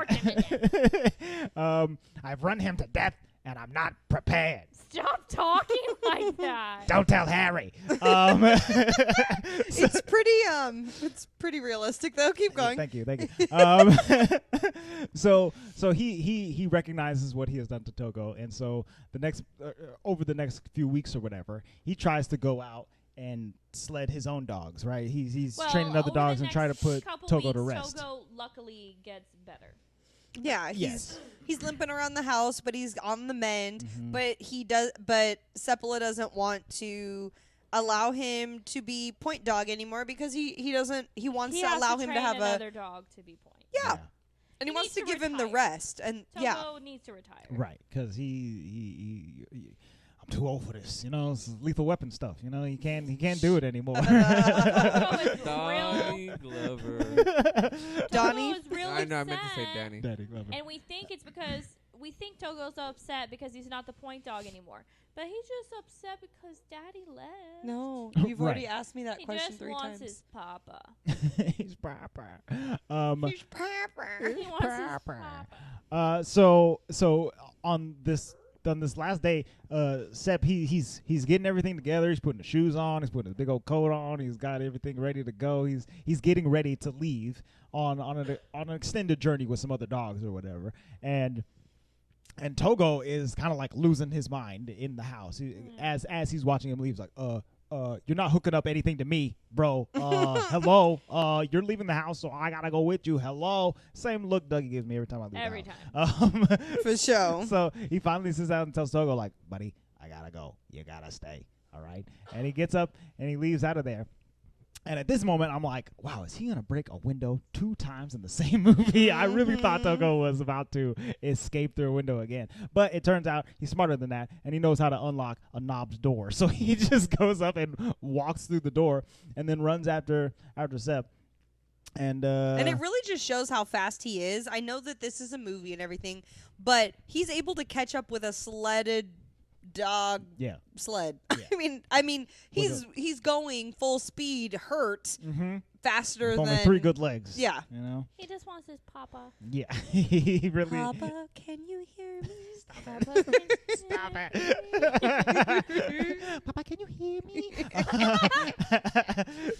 I've run him to death, and I'm not prepared." Stop talking like that. Don't tell Harry. It's pretty realistic though. Keep going. Thank you. So he recognizes what he has done to Togo, and so the next over the next few weeks or whatever, he tries to go out and sled his own dogs. Right? He's training other dogs and trying to put Togo to rest. Togo luckily gets better. Yeah, he's limping around the house, but he's on the mend. Mm-hmm. But Seppala doesn't want to allow him to be point dog anymore because he wants to allow him to have another dog to be point. Yeah. And he wants to give him the rest. And Togo needs to retire. Right, because he I'm too old for this. You know, it's lethal weapon stuff. You know, he can't do it anymore. Donnie Glover. Donnie is really I know. I meant to say Danny. Glover. And we think it's because Togo's upset because he's not the point dog anymore. But he's just upset because Daddy left. No, you've already asked me that question 3 times. He just wants his papa. He's papa. He's papa. He wants his papa. So on this last day, Sepp, he's getting everything together. He's putting the shoes on. He's putting his big old coat on. He's got everything ready to go. He's getting ready to leave on an extended journey with some other dogs or whatever. And Togo is kind of like losing his mind in the house. As he's watching him leave, he's like, you're not hooking up anything to me, bro. Hello. You're leaving the house, so I gotta go with you. Hello. Same look Dougie gives me every time I leave. Every the time. For sure. So he finally sits down and tells Togo, like, buddy, I gotta go. You gotta stay. All right. And he gets up and he leaves out of there. And at this moment, I'm like, wow, is he going to break a window 2 times in the same movie? I really thought Togo was about to escape through a window again. But it turns out he's smarter than that, and he knows how to unlock a knob's door. So he just goes up and walks through the door and then runs after Sepp. And it really just shows how fast he is. I know that this is a movie and everything, but he's able to catch up with a sledded dog sled. Yeah. I mean he's going full speed faster with than only 3 good legs. Yeah. You know? He just wants his papa. Yeah. He really Papa, can you Stop it. Papa, can you hear me?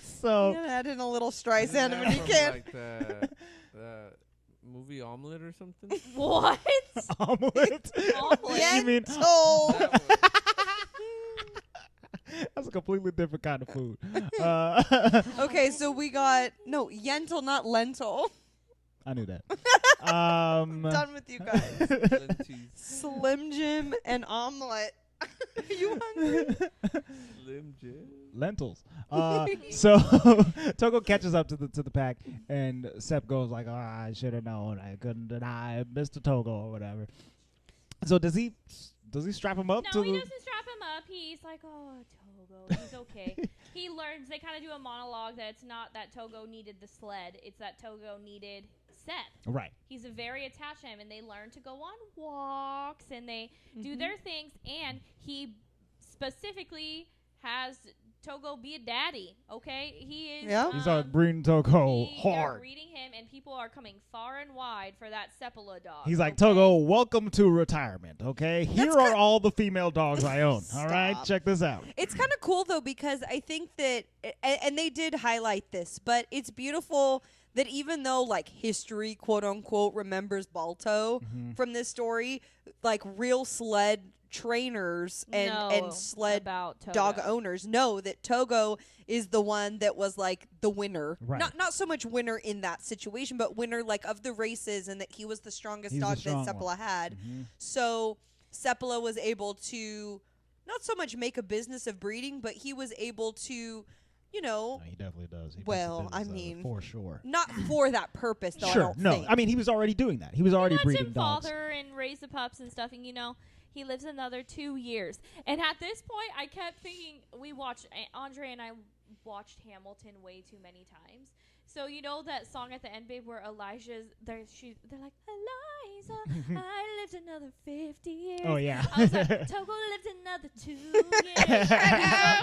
So add in a little Isn't Streisand that when you from, can. like the movie Omelet or something? What? omelet. Omelet. You mean Oh. That was- that's a completely different kind of food. Okay, so we got Yentl, not lentil. I knew that. Done with you guys. Linties. Slim Jim and omelet. You hungry? Slim Jim. Lentils. So Togo catches up to the pack, and Sep goes like, I should have known. I couldn't deny Mr. Togo or whatever. So does he strap him up? No, he doesn't strap him up. He's like, oh, Togo, he's okay. He learns, they kind of do a monologue that it's not that Togo needed the sled, it's that Togo needed Sep. Right. He's very attached to him, and they learn to go on walks, and they do their things, and he specifically has Togo be a daddy, okay? He is. Yeah. He's breeding Togo They're hard. breeding him, and people are coming far and wide for that Sepala dog. He's like, okay? Togo, welcome to retirement, okay? Here are all the female dogs I own, all right? Stop. Check this out. It's kind of cool, though, because I think that, and they did highlight this, but it's beautiful that even though, like, history, quote-unquote, remembers Balto from this story, like, real sled trainers and sled about Togo. dog owners know that Togo is the one that was, like, the winner. Right. Not so much winner in that situation, but winner, like, of the races, and that he was the strongest He's the dog strong that one. Sepala had. Mhm. So Sepala was able to not so much make a business of breeding, but he was able to, you know, No, he definitely does. He makes a Well, business I of it, mean, for sure. not for that purpose, though. I Sure, don't no. think. I mean, he was already doing that. He was already He lets breeding him dogs. father and raise the pups and stuff, and he lives another 2 years. And at this point, I kept thinking, Andre and I watched Hamilton way too many times. So you know that song at the end, babe, where Elijah's they're like, Eliza, I lived another 50 years. Oh, yeah. I was like, Togo lived another 2 years.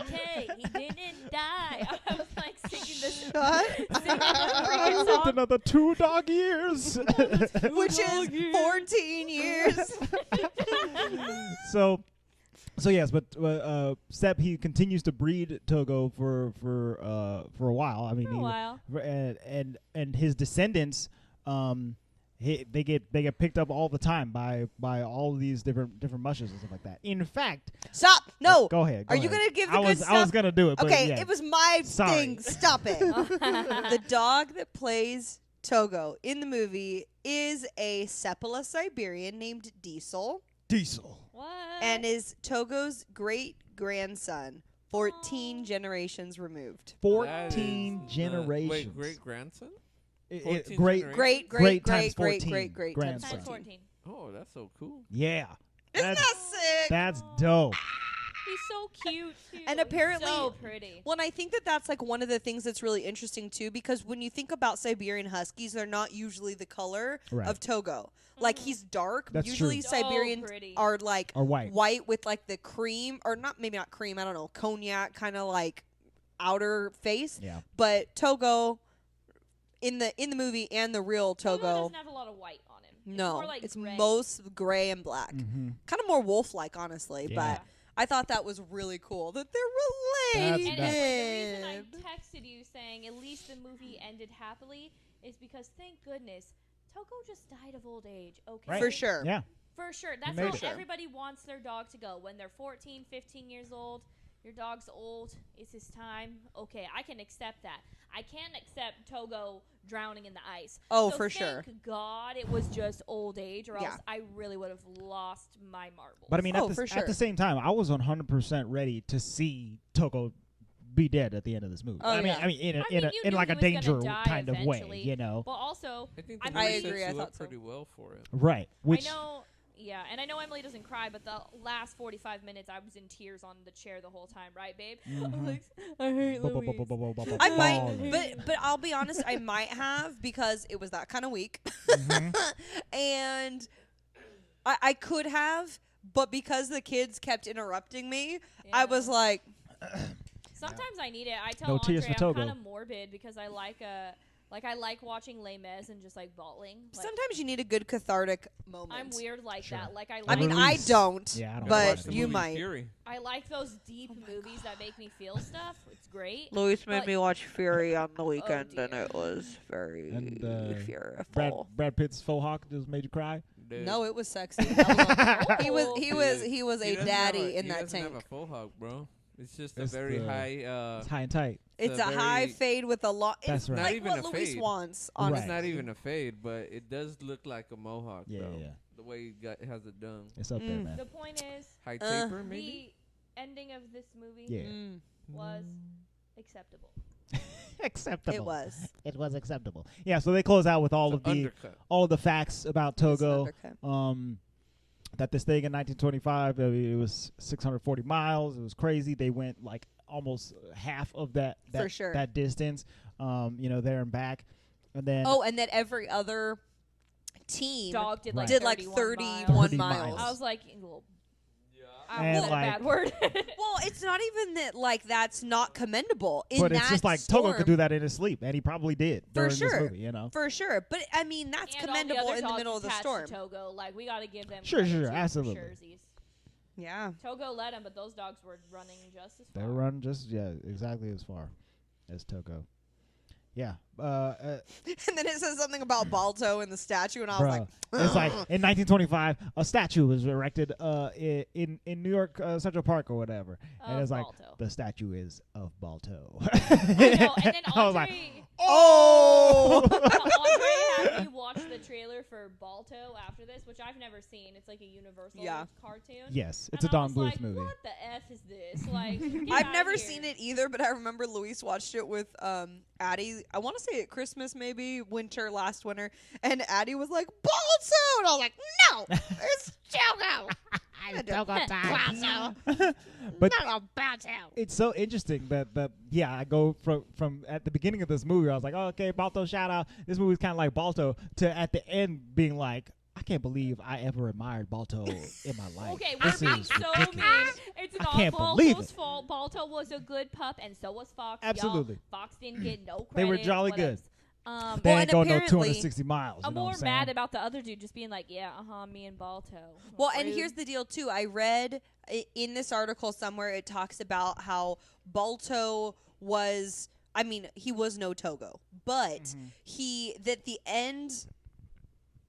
Okay, he didn't die. I was like singing this. Singing the I freaking lived song. another 2 dog years. Which is 14 years. So yes, but Sep, he continues to breed Togo for a while. I mean, For a while. and his descendants, they get picked up all the time by all of these different mushes and stuff like that. In fact, Stop. No. go ahead. Are you ahead. going to give the I good was stuff? gonna do it. But Okay, yeah. it was my Sorry. thing. Stop it. The dog that plays Togo in the movie is a Sepala Siberian named Diesel, Diesel. What? and is Togo's great-grandson, 14 generations removed. 14 That is, generations. Wait, great grandson? It- 14 great. generations? Great, Great great, times great, great, 14 great, great times grandson. Times 14. 14. Oh, that's so cool. Yeah. Isn't That's, that sick? that's dope. He's so cute, too. And apparently- so pretty. Well, and I think that that's like one of the things that's really interesting too, because when you think about Siberian Huskies, they're not usually the color Right. of Togo. Like he's dark. That's Usually true. So Siberians pretty. are like Or white. with like the cream, or not, maybe not cream. I don't know, cognac kind of like outer face. Yeah. But Togo, in the movie and the real Togo Togo, doesn't have a lot of white on him. It's no, more like it's gray. most gray and black. Mm-hmm. Kind of more wolf-like, honestly. Yeah. But I thought that was really cool that they're related. And the reason I texted you saying at least the movie ended happily is because, thank goodness, Togo just died of old age. Okay. Right. For sure. Yeah. For sure. That's made how it. everybody wants their dog to go. When they're 14, 15 years old, your dog's old. It's his time. Okay, I can accept that. I can't accept Togo drowning in the ice. Oh, So for sure. Thank God it was just old age, or Yeah. else I really would have lost my marbles. But I mean, Oh, at for the sure. same time, I was 100% ready to see Togo be dead at the end of this movie. Oh, I mean, yeah. I mean, in you in knew like a he was gonna danger die kind of way, eventually. you know? But also, I think the I'm movie pretty- sets I agree, I you thought up so. pretty well for it. Right. Which I know, yeah, and I know Emily doesn't cry, but the last 45 minutes I was in tears on the chair the whole time, right, babe? I'm like, I hate Louise. I might, Falling. but I'll be honest, I might have, because it was that kind of week, Mhm. and I could have, but because the kids kept interrupting me, I was Yeah. like, Sometimes I need it. I tell No tears Andre for I'm Togo. kind of morbid because I like Like, I like watching Les Mis and just, like, bawling. Like, Sometimes you need a good cathartic moment. I'm weird like Sure. that. Like, I I mean, I Release. don't. Yeah, I don't But watch the you movie might. Fury. I like those deep movies that make me feel stuff. It's great. Luis made me watch Fury on the weekend, and it was very And, fearful. Brad Pitt's Faux Hawk just made you cry. Dude. No, it was sexy. He was He a doesn't daddy have in that He doesn't tank. have a full hog, bro. It's just It's a very the- high. It's high and tight. It's a very- high fade with a lot. That's It's right. Not like even what a Luis fade. wants. Right. Honestly, It's not even a fade, but it does look like a mohawk, Yeah, though. yeah. The way he has it done. It's up there, Mm. man. The point is, High taper, maybe. the ending of this movie Yeah. was acceptable. Acceptable. It was. It was acceptable. Yeah. So they close out with all It's of an the undercut. facts about It's an Togo. undercut. That this thing in 1925, it was 640 miles. It was crazy. They went like almost half of that For sure. that distance, there and back. And then Oh, and that every other team Dog did like did like 31 31 30 miles. I was like, well, And, that's a like- bad word. Well, it's not even that like that's not commendable. In but that it's just like storm, Togo could do that in his sleep, and he probably did For during sure. this movie. for sure. But I mean, that's And all commendable other in the dogs middle of the attached storm. to Togo, like we got to give them Sure, credit sure, too, for absolutely. suresies. Yeah. Togo led them, but those dogs were running just as They far. run just exactly as far as Togo. Yeah. And then it says something about Balto and the statue, and I was like, it's like in 1925, a statue was erected in New York Central Park or whatever, and Of it's like Balto. the statue is of Balto. I know, and then I was like, Andre, oh. Andre had me watch the trailer for Balto after this, which I've never seen. It's like a Universal Yeah. cartoon. yes, it's And a Don I was Bluth like, movie. What the F is this? Like, get I've outta never here. seen it either, but I remember Luis watched it with Addie. I want to say at Christmas, maybe last winter, and Addie was like Balto, and I was like, no, it's Togo. But it's so interesting that I go from at the beginning of this movie, I was like, oh, okay, Balto shout out. This movie's kind of like Balto, to at the end being like, I can't believe I ever admired Balto in my life. Okay, we're this being is so ridiculous. mean. It's I not can't believe Balto's it. fault. Balto was a good pup, and so was Fox. Absolutely. Y'all, Fox didn't get no credit. They were jolly What good. else? They Well, ain't and going no apparently- 260 miles. I'm you know more what I'm mad saying? about the other dude just being like, yeah, me and Balto. Well, and Rude. here's the deal too. I read in this article somewhere it talks about how Balto was. I mean, he was no Togo, but the end.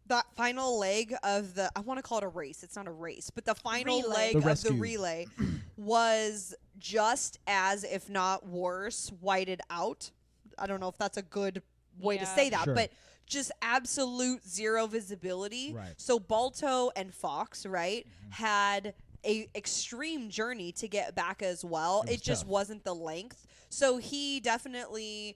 That final leg of I want to call it a race. It's not a race, but the final Relay. leg The of the rescue. relay was just as, if not worse, whited out. I don't know if that's a good way to Yeah. say that, Sure. but just absolute zero visibility. Right. So Balto and Fox, right, had a extreme journey to get back as well. It was It just tough. wasn't the length. So he definitely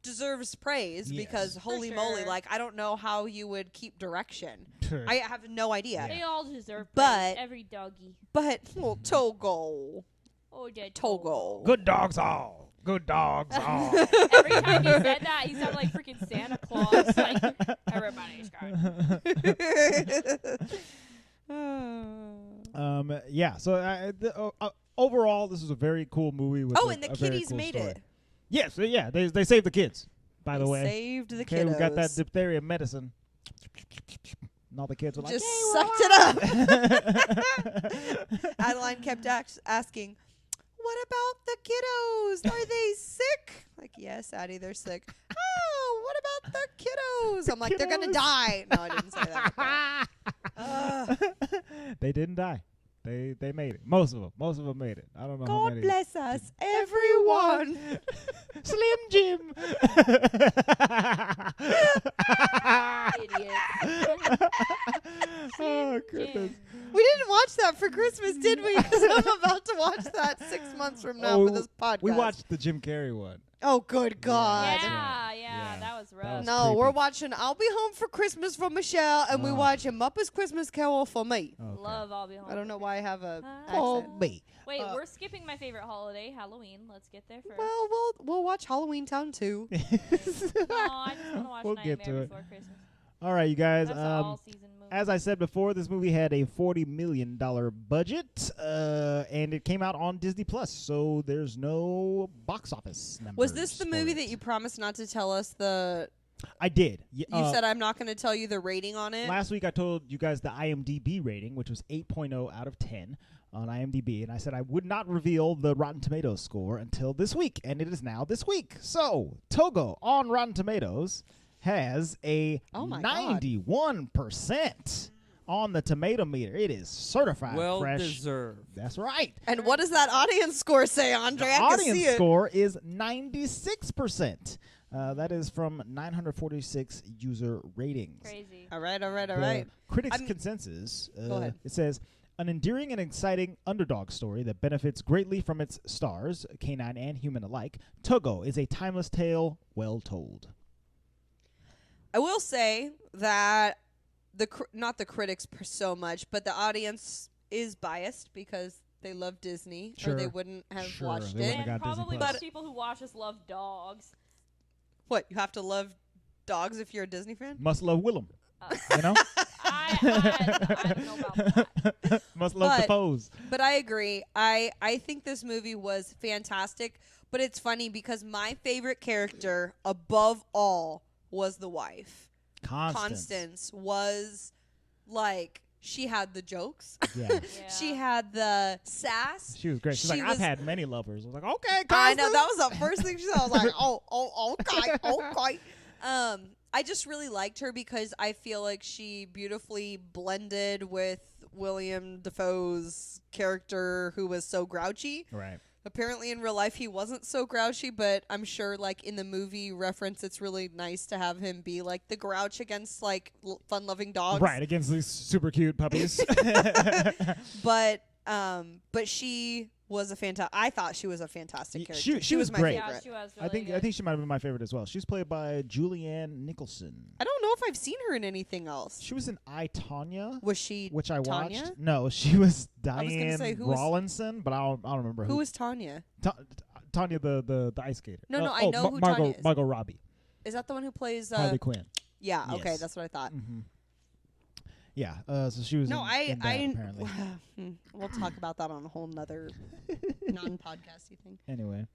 deserves praise Yes. because holy For moly, sure. I don't know how you would keep direction. I have no idea. They all deserve But- praise. Every doggy. But Togo. Oh, yeah, Togo. Good dogs all. Good dogs all. Every time he said that, he sounded like freaking Santa Claus. Like, everybody's got Yeah. So overall, this is a very cool movie. With Oh, a and the very kitties cool made story. it. Yes. Yeah. They saved the kids. By the They way, saved the okay, kiddos. we got that diphtheria medicine. And all the kids were like, Just "Yay, sucked we're it up. Adeline kept asking, what about the kiddos? Are they sick? Like, yes, Addie, they're sick. Oh, what about the kiddos? I'm like, they're going to Kiddos. die. No, I didn't say that. They didn't die. They made it. Most of them made it. I don't know how God many. bless us, everyone. Slim Jim. Idiot. Oh goodness. We didn't watch that for Christmas, did we? Because I'm about to watch that 6 months from now for this podcast. We watched the Jim Carrey one. Oh, good God. Yeah, Yeah. that was That rough. was No, creepy. we're watching I'll Be Home for Christmas for Michelle, and we Oh. watch A Muppet's Christmas Carol for me. Okay. Love I'll Be Home. I don't know why I have a For accent. me. Wait, we're skipping my favorite holiday, Halloween. Let's get there first. Well, we'll watch Halloween Town too. No, I just want to watch We'll get Nightmare to it. Before Christmas. All right, you guys. That's an all-season movie. movie. as I said before, this movie had a $40 million budget, and it came out on Disney Plus, so there's no box office numbers. Was this the for movie it. that you promised not to tell us the? I did. You said I'm not going to tell you the rating on it. Last week I told you guys the IMDb rating, which was 8.0 out of 10 on IMDb, and I said I would not reveal the Rotten Tomatoes score until this week, and it is now this week. So, Togo on Rotten Tomatoes has a 91% on the tomato meter. It is certified Well fresh. deserved. That's right. And what does that audience score say, Andre? The I can audience see it. score is 96%. That is from 946 user ratings. Crazy. All right. The critics' consensus, Go ahead. it says, an endearing and exciting underdog story that benefits greatly from its stars, canine and human alike. Togo is a timeless tale well told. I will say that not the critics so much, but the audience is biased because they love Disney, or they Sure. wouldn't have Sure, watched they wouldn't it. have And got Disney probably Plus. most people who watch us love dogs. What, you have to love dogs if you're a Disney fan? Must love Willem. You know? I don't know about that. Must love the But- foes. But I agree. I think this movie was fantastic, but it's funny because my favorite character above all was the wife. Constance was like, she had the jokes. Yeah. Yeah. She had the sass. She was great. She's She like, I've was- had many lovers. I was like, okay, Constance. I know, that was the first thing she said. I was like, okay. I just really liked her because I feel like she beautifully blended with William Dafoe's character, who was so grouchy. Right. Apparently in real life he wasn't so grouchy, but I'm sure like in the movie reference it's really nice to have him be like the grouch against like fun-loving dogs. Right, against these super cute puppies. But she was I thought she was a fantastic character. She was my great. Yeah, favorite. she was I really think good. she might have been my favorite as well. She's played by Julianne Nicholson. I don't know if I've seen her in anything else. She was in I, Tonya, Was she which I Tanya? watched. No, she was I was gonna say, Diane who was- Rawlinson, but I don't remember Who was Tanya? Tanya, the ice skater. No, I know who Tanya is. Margot Robbie, Is that the one who plays Harley Quinn. Yeah, okay, Yes. that's what I thought. Mm-hmm. Yeah, so she was. No, in that, apparently. We'll talk about that on a whole nother non-podcasty thing. Anyway,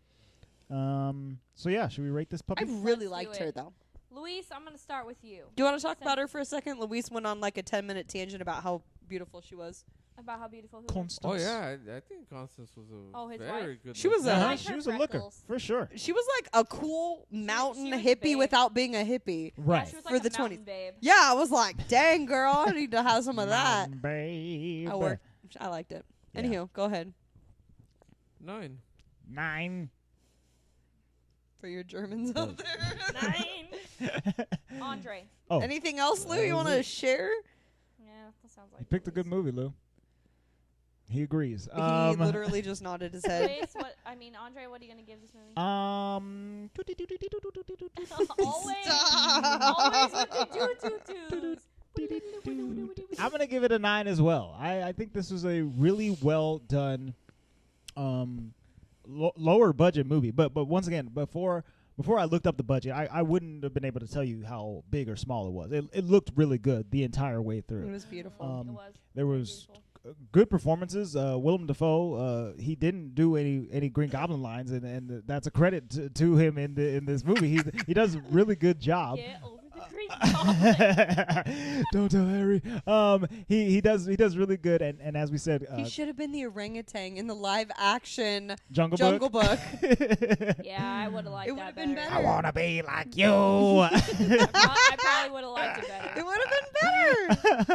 so yeah, should we rate this puppy? I really Let's do liked her it. though. Luis, I'm going to start with you. Do you want to talk about her for a second? Luis went on like a 10-minute tangent about how beautiful she was. About how beautiful who Constance. Oh yeah, I think Constance was a his very wife? good. She was looking- a- I Uh-huh, like she her was a looker freckles. for sure. She was like a cool mountain was hippie big. without being a hippie. Yeah, Right. she was For like the a mountain 20s. babe. Yeah, I was like, dang girl, I need to have some of that. Mountain babe. I liked it. Yeah. Anywho, go ahead 9. 9. for your Germans out there. 9. Andre. Oh, Anything else, Lou? You that was want to it. share? Yeah, that sounds like you picked a good Luis. movie, Lou. He agrees. He literally just nodded his head. Luis, Andre, what are you going to give this movie? Um. Always. Stop. Always with the doo-doo-doos. I'm gonna give it a 9 as well. I think this was a really well done, lower budget movie. But once again, before I looked up the budget, I wouldn't have been able to tell you how big or small it was. It looked really good the entire way It through. was beautiful. It was. There Very was beautiful. good performances. Willem Dafoe, he didn't do any Green Goblin lines, and that's a credit to him in this movie. He does a really good job. Get over the Green Goblin. Don't tell Harry. He does really good, and as we said, He should have been the orangutan in the live action Jungle Book. Yeah, I would have liked It that would've been better. I wanna be like you. I probably would have liked it better. It would have been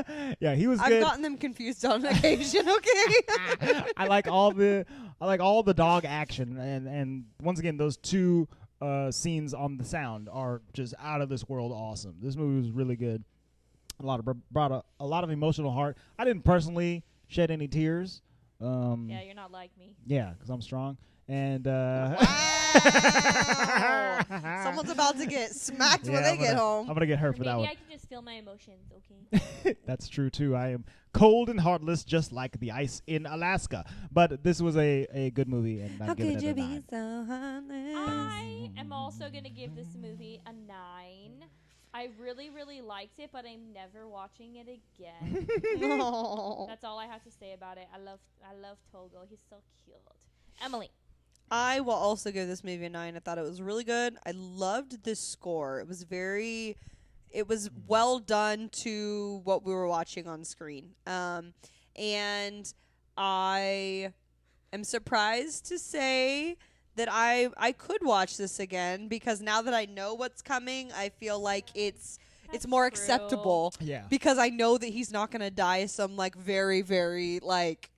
better. Yeah, he was I've good. gotten them confused on occasion. Okay. I like all the dog action, and once again, those two scenes on the sound are just out of this world awesome. This movie was really good. Brought a lot of emotional heart. I didn't personally shed any tears. Yeah, you're not like me. Yeah, because I'm strong. And Wow. Someone's about to get smacked when they get home. I'm gonna get hurt Or for maybe that one. I can just feel my emotions, okay? That's true too. I am cold and heartless, just like the ice in Alaska. But this was a good movie, and I'm How giving could it you a be 9. so heartless? I am also going to give this movie a 9. I really, really liked it, but I'm never watching it again. That's all I have to say about it. I love Togo. He's so cute. Emily. I will also give this movie a 9. I thought it was really good. I loved the score. It was well done to what we were watching on screen. And I am surprised to say that I could watch this again, because now that I know what's coming, I feel like it's more acceptable. Yeah. Because I know that he's not going to die some like very, very like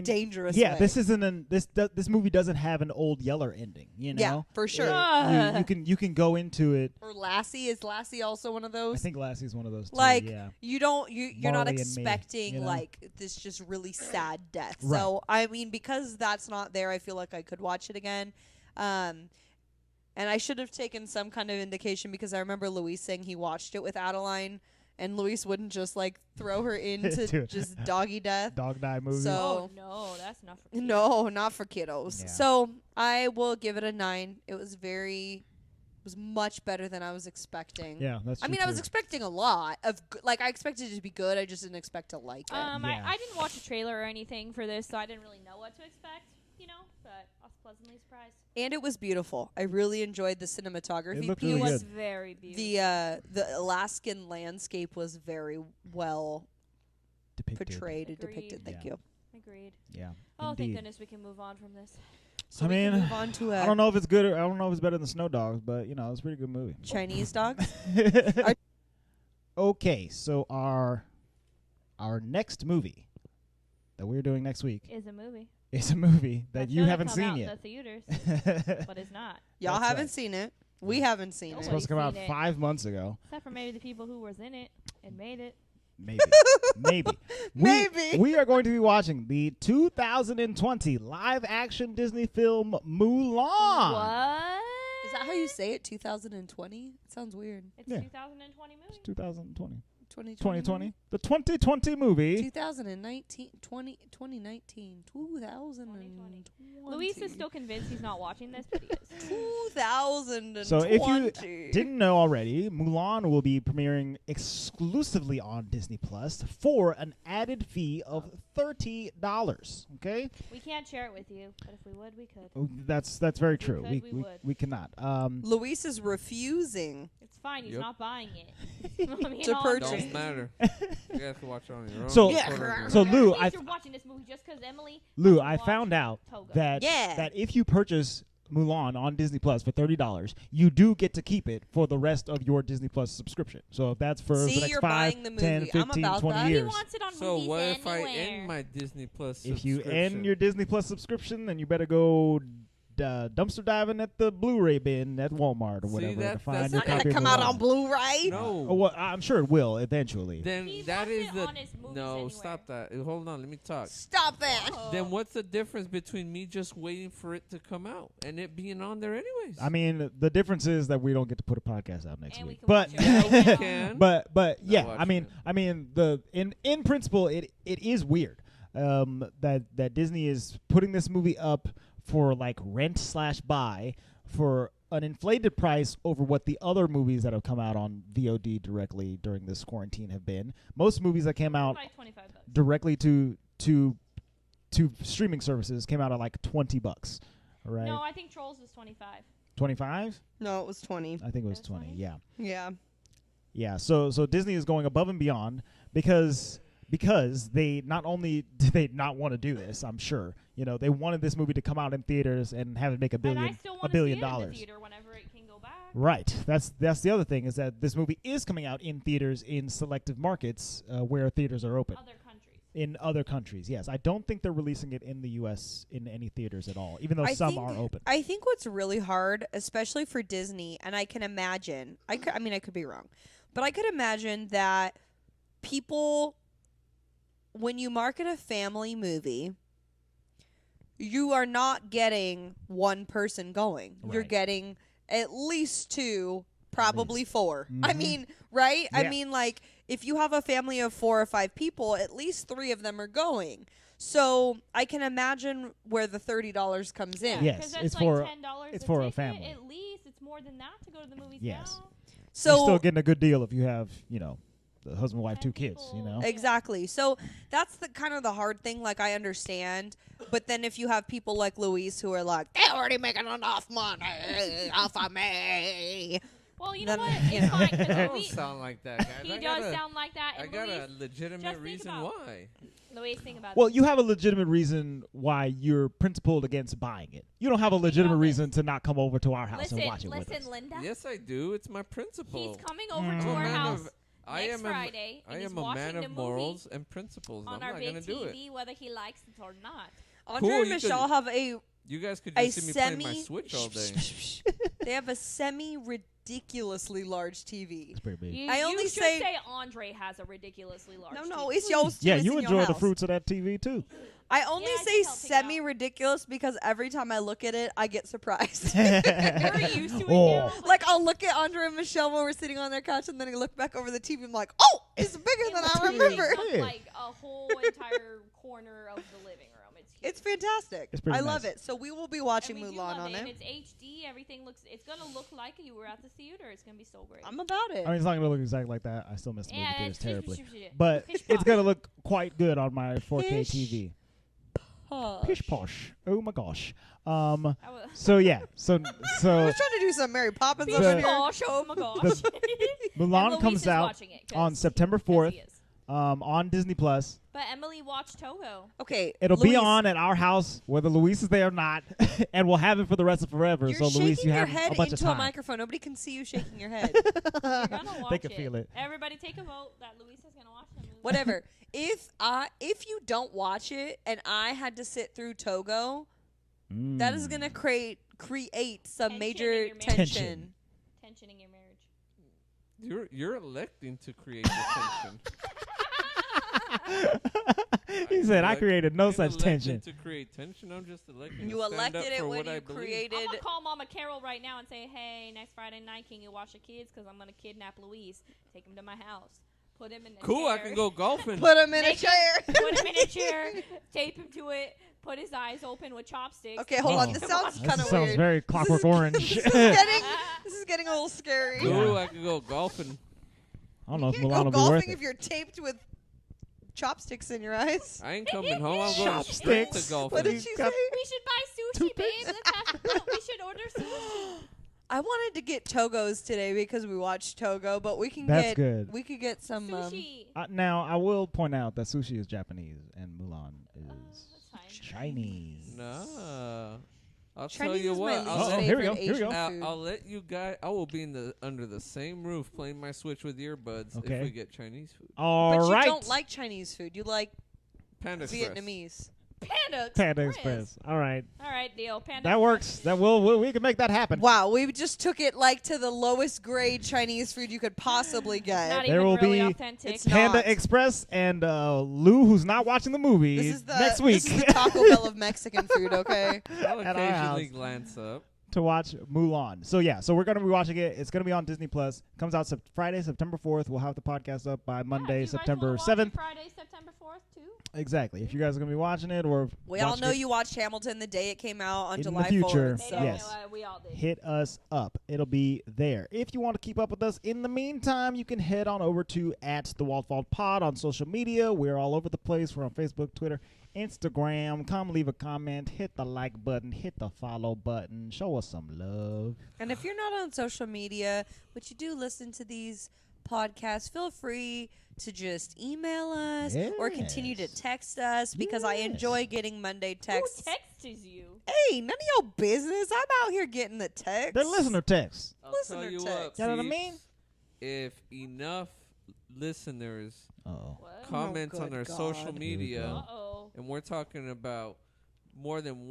dangerous yeah, way. this isn't this movie doesn't have an old Yeller ending, you know? Yeah, for sure. You can go into it. Or Lassie, is Lassie also one of those? I think Lassie's one of those too. Like yeah. you're not Marley and me, expecting you know? like this just really sad death. Right. So I mean, because that's not there, I feel like I could watch it again. And I should have taken some kind of indication, because I remember Luis saying he watched it with Adeline, and Luis wouldn't just like throw her into just doggy death. Dog die movie. So no, that's not for kids. no, not for kiddos. Yeah. So I will give it a 9. It was much better than I was expecting. yeah, that's I true mean, I was too. expecting a lot of like I expected it to be good. I just didn't expect to like it. I didn't watch a trailer or anything for this, so I didn't really know what to expect, but I was pleasantly surprised. And it was beautiful. I really enjoyed the cinematography. It looked It really was good. very beautiful. The Alaskan landscape was very well portrayed and Agreed. depicted. Thank Yeah. you. Agreed. Yeah. Oh, indeed. thank goodness we can move on from this. So I we can mean, move on to I don't know if it's good. I don't know if it's better than Snow Dogs, but it's a pretty good movie. Chinese dogs. Okay, so our next movie that we're doing next week Is a movie. is a movie that That's you gonna haven't come seen out in yet. the theaters, but it's not. Y'all That's haven't right. seen it. We haven't seen Nobody's It's it. supposed to come out seen it. 5 months ago. Except for maybe the people who was in it and made it. Maybe. Maybe. Maybe. We are going to be watching the 2020 live-action Disney film Mulan. What? Is that how you say it? 2020? It sounds weird. It's Yeah. 2020 movie. It's 2020. 2020. 2020. The 2020 movie. 2019. 2019. 2020. Luis is still convinced he's not watching this, but he is. 2020. So if you didn't know already, Mulan will be premiering exclusively on Disney Plus for an added fee of $30. Okay, We can't share it with you, but if we would, we could. that's very If we true. could, we would. We cannot. Luis is refusing. It's fine. He's Yep. not buying it. I mean, To all purchase. I'm Don't matter. You have to watch it on your own. So- It's Yeah. totally So different. Lou, At least you're watching this movie just because Emily. Lou, hasn't I watched found out Togo. that if you purchase Mulan on Disney Plus for $30, you do get to keep it for the rest of your Disney Plus subscription. So if that's for See, the next you're 5, buying the 10, movie. I'm 15, about 20 that. He years. wants it on So movies what if I anywhere. end my Disney Plus If you subscription? end your Disney Plus subscription, then you better go dumpster diving at the Blu-ray bin at Walmart or See, whatever to that's find It's your not going copy to of come out Mulan. on Blu-ray. No. Oh, well, I'm sure it will eventually. Then He that wants is it the on his movies no. anywhere. Stop that. Hold on. Let me talk. Stop that. Oh. Then what's the difference between me just waiting for it to come out and it being on there anyways? I mean, the difference is that we don't get to put a podcast out next And we week. can But watch it right now. can. but yeah, watching I mean, it. in principle, it is weird that Disney is putting this movie up for like rent/buy for an inflated price over what the other movies that have come out on VOD directly during this quarantine have been. Most movies that came out Like $25. directly to streaming services came out at like $20. All right, No, I think Trolls was 25. 25. No, it was 20. I think it was It was 20. 20? Yeah. Yeah. Yeah, so Disney is going above and beyond because they not only did they not want to do this, I'm sure, they wanted this movie to come out in theaters and have it make And I still $1 want to see billion it in the dollars. theater whenever it can go back. Right. That's the other thing is that this movie is coming out in theaters in selective markets where theaters are open. Other countries. In other countries, yes. I don't think they're releasing it in the U.S. in any theaters at all, even though I some think- are open. I think what's really hard, especially for Disney, and I can imagine, I could be wrong, but I could imagine that people, when you market a family movie, you are not getting one person going. You're Right. getting at least 2, probably 4. I Mhm. mean, right? I Yeah. mean, like, if you have a family of 4 or 5 people, at least 3 of them are going. So I can imagine where the $30 comes in. Yes, 'cause that's it's like for- $10 it's a for a ticket. family. At least it's more than that to go to the movies Yes. now. So you're still getting a good deal if you have, the husband, wife, 2 kids, Exactly. So that's the kind of the hard thing. Like, I understand. But then if you have people like Luis who are like, they're already making enough money off of me. Well, you know what? It's fine. I don't sound like that, guys. He does sound like that. I got a legitimate reason why. Luis, think about Well, you have a legitimate reason why you're principled against buying it. You don't have a legitimate reason to not come over to our house and watch it with us. Listen, Linda. Yes, I do. It's my principle. He's coming over to our house next Friday. I am a man of morals and principles. On our big TV, whether he likes it or not. Andre and Michelle have a You guys could just see me playing my Switch all day. They have a semi-ridiculously large TV. It's pretty big. You should say Andre has a ridiculously large TV. No, it's yours. Yeah, you enjoy the fruits of that TV, too. I only say semi-ridiculous because every time I look at it, I get surprised. You're used to it now. Like, I'll look at Andre and Michelle while we're sitting on their couch, and then I look back over the TV, I'm like, oh, it's bigger than I remember. It's like a whole entire corner of the living room. It's fantastic. I love it. So we will be watching Mulan on it. And it's HD. Everything it's going to look like you were at the theater. It's going to be so great. I'm about it. I mean, it's not going to look exactly like that. I still miss the movie theaters terribly. But it's going to look quite good on my 4K TV. Pish posh. Oh my gosh. So yeah. So I was trying to do some Mary Poppins over here. Oh my gosh. Mulan comes out on September 4th. On Disney Plus. But Emily watched Togo. Okay, it'll be on at our house whether Luis is there or not, and we'll have it for the rest of forever. You're so Luis, you have head a bunch of time. into a microphone. Nobody can see you shaking your head. You're gonna watch they can feel it. Everybody, take a vote that Luis is gonna watch the movie. Whatever. If you don't watch it and I had to sit through Togo, that is gonna create some major tension. Tension in your marriage. You're electing to create the tension. He said, "I created no such tension." To create tension, I'm just electing. You elected it when you created. I'm gonna call Mama Carol right now and say, "Hey, next Friday night, can you watch the kids? Because I'm gonna kidnap Luis, take him to my house, put him in a chair. I can go golfing. Put him in a chair. Put him in a chair. Tape him to it. Put his eyes open with chopsticks. Okay, hold on. This sounds kind of weird. Sounds very Clockwork Orange. This is getting a little scary. Ooh, I can go golfing. I don't know if you Mulan will go be worth golfing it. if you're taped with chopsticks in your eyes. I ain't coming home. I'm going straight to golfing. What did she say? We should buy sushi, babe. We should order sushi. I wanted to get Togos today because we watched Togo, but we can That's get good. We could get some sushi. Now I will point out that sushi is Japanese and Mulan is Chinese. No. I'll Chinese tell you is what. my least favorite Asian food. I'll let you guys. I will be under the same roof playing my Switch with earbuds if we get Chinese food. All right. But you don't like Chinese food. You like Panda Vietnamese. Panda Express. All right. All right, deal. Panda. That works. We can make that happen. Wow, we just took it like to the lowest grade Chinese food you could possibly get. Not there even will really be authentic. Panda Express and Lou, who's not watching the movie, next week. This is the Taco Bell of Mexican food, okay? I'll occasionally glance up. To watch Mulan. So we're going to be watching it. It's going to be on Disney Plus. Comes out Friday, September 4th. We'll have the podcast up by Monday, September 7th. Friday, September 4th too. Exactly. If you guys are going to be watching it or we all know you watched Hamilton the day it came out on July 4th. In the future, so. yes. We all did. Hit us up. It'll be there. If you want to keep up with us in the meantime, you can head on over to @the Walt Vault Pod on social media. We're all over the place. We're on Facebook, Twitter, Instagram. Come leave a comment, hit the like button, hit the follow button, show us some love. And if you're not on social media, but you do listen to these podcasts, feel free to just email us or continue to text us because I enjoy getting Monday texts. Who texts you? Hey, none of your business. I'm out here getting the text. They're listener texts. I'll Listener tell you text. what, You know what I mean? If enough listeners comment on our God. social media, And we're talking about more than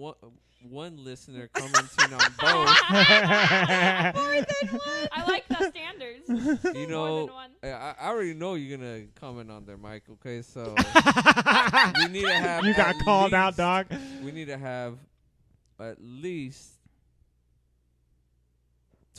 one listener commenting on both. More than one. I like the standards. You More know, than one. I already know you're gonna comment on there, Mike. Okay, so we need to have. You got called out, dog. We need to have at least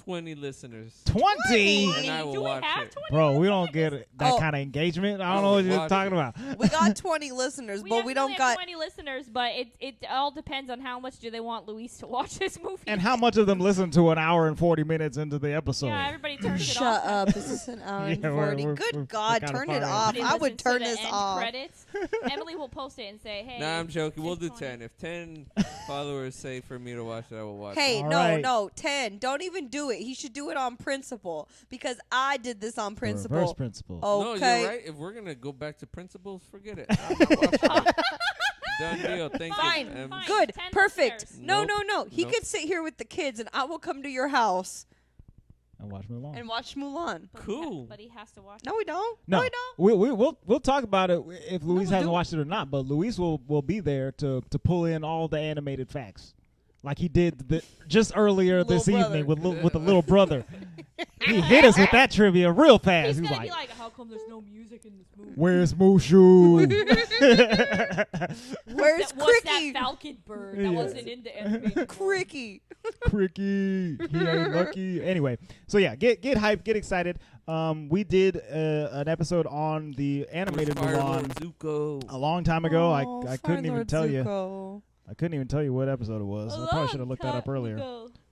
20 listeners. 20? And I will Do we watch have it. 20? Bro, we don't get that Oh. kind of engagement. I don't know what you're Watch talking it. about. We got 20 listeners, but we don't have got. 20 listeners, but it all depends on how much do they want Luis to watch this movie. And how much of them listen to an hour and 40 minutes into the episode? Yeah, everybody turns it Shut off. up! This is an hour and Yeah, we're- 40. we're Good God, kinda turn far it in. off. Everybody I would listens to turn the this end off. Credits. Emily will post it and say, "Hey." Nah, I'm joking. We'll do 20. 10. If 10 followers say for me to watch it, I will watch Hey, it. All no, right. no, 10. Don't even do it. He should do it on principle because I did this on principle. Reverse principle. No, Okay. you're right. If we're going to go back to principles, forget it. I'm not watching it. Done deal. Thank Fine. you. Fine. Good. 10 Perfect. listeners. No, Nope. no, no. He Nope. could sit here with the kids and I will come to your house And watch Mulan. and watch Mulan. But Cool. But he has to watch. No, we don't. No, we don't. we'll talk about it if Luis we hasn't don't. watched it or not. But Luis will be there to pull in all the animated facts, like he did just earlier Little this brother. evening with the little brother. He hit us with that trivia real fast. He's He was gonna like, be like, "How come there's no music in this movie?" "Where's Mushu?" Where's What's that Cricky? falcon bird that Yeah. wasn't in the animated? Cricky. Cricky, he ain't lucky. Anyway, so yeah, get hyped, get excited. We did an episode on the animated Fire Lord Mulan Zuko. a long time ago. Oh, I couldn't even Lord tell you. Zuko. I couldn't even tell you what episode it was. I probably should have looked that up earlier.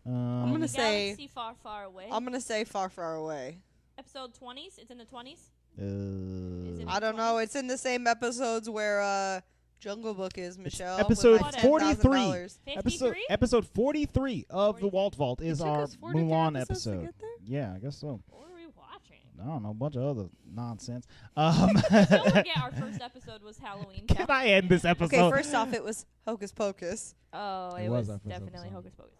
I'm gonna say. Galaxy Far, Far Away. I'm gonna say far, far away. Episode 20s. It's in the 20s. Uh, I don't know. It's in the same episodes where Jungle Book is, Michelle. with episode my Whatever. $10,000. 53. episode 43 of the 43? Walt Vault is It took our us 43 Mulan episodes to episode. get there? Yeah, I guess so. What were we watching? I don't know, a bunch of other nonsense. Don't forget, our first episode was Halloween. Can I end this episode? Okay, first off, it was Hocus Pocus. Oh, It it was was our first definitely episode. Hocus Pocus.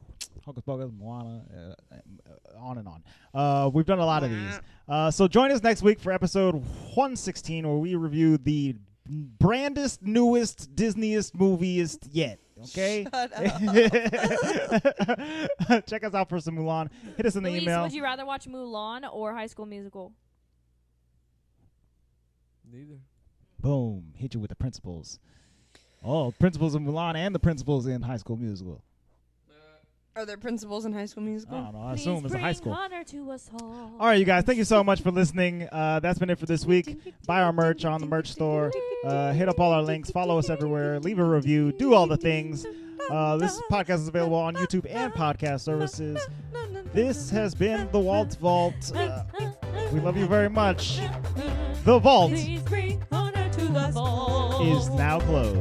Hocus Pocus, Moana, on and on. We've done a lot of these. So join us next week for episode 116, where we review the brandest, newest, Disneyest, moviest yet. Okay? Check us out for some Mulan. Hit us in the Luis, email. would you rather watch Mulan or High School Musical? Neither. Boom. Hit you with the principles. Oh, principles in Mulan and the principles in High School Musical. Are there principals in High School I Musical? don't know. I assume it's a high school. Honor to us all. All right, you guys. Thank you so much for listening. That's been it for this week. Buy our merch on the merch store. Hit up all our links. Follow us everywhere. Leave a review. Do all the things. This podcast is available on YouTube and podcast services. This has been the Walt Vault. We love you very much. The Vault Please bring honor to us all. is now closed.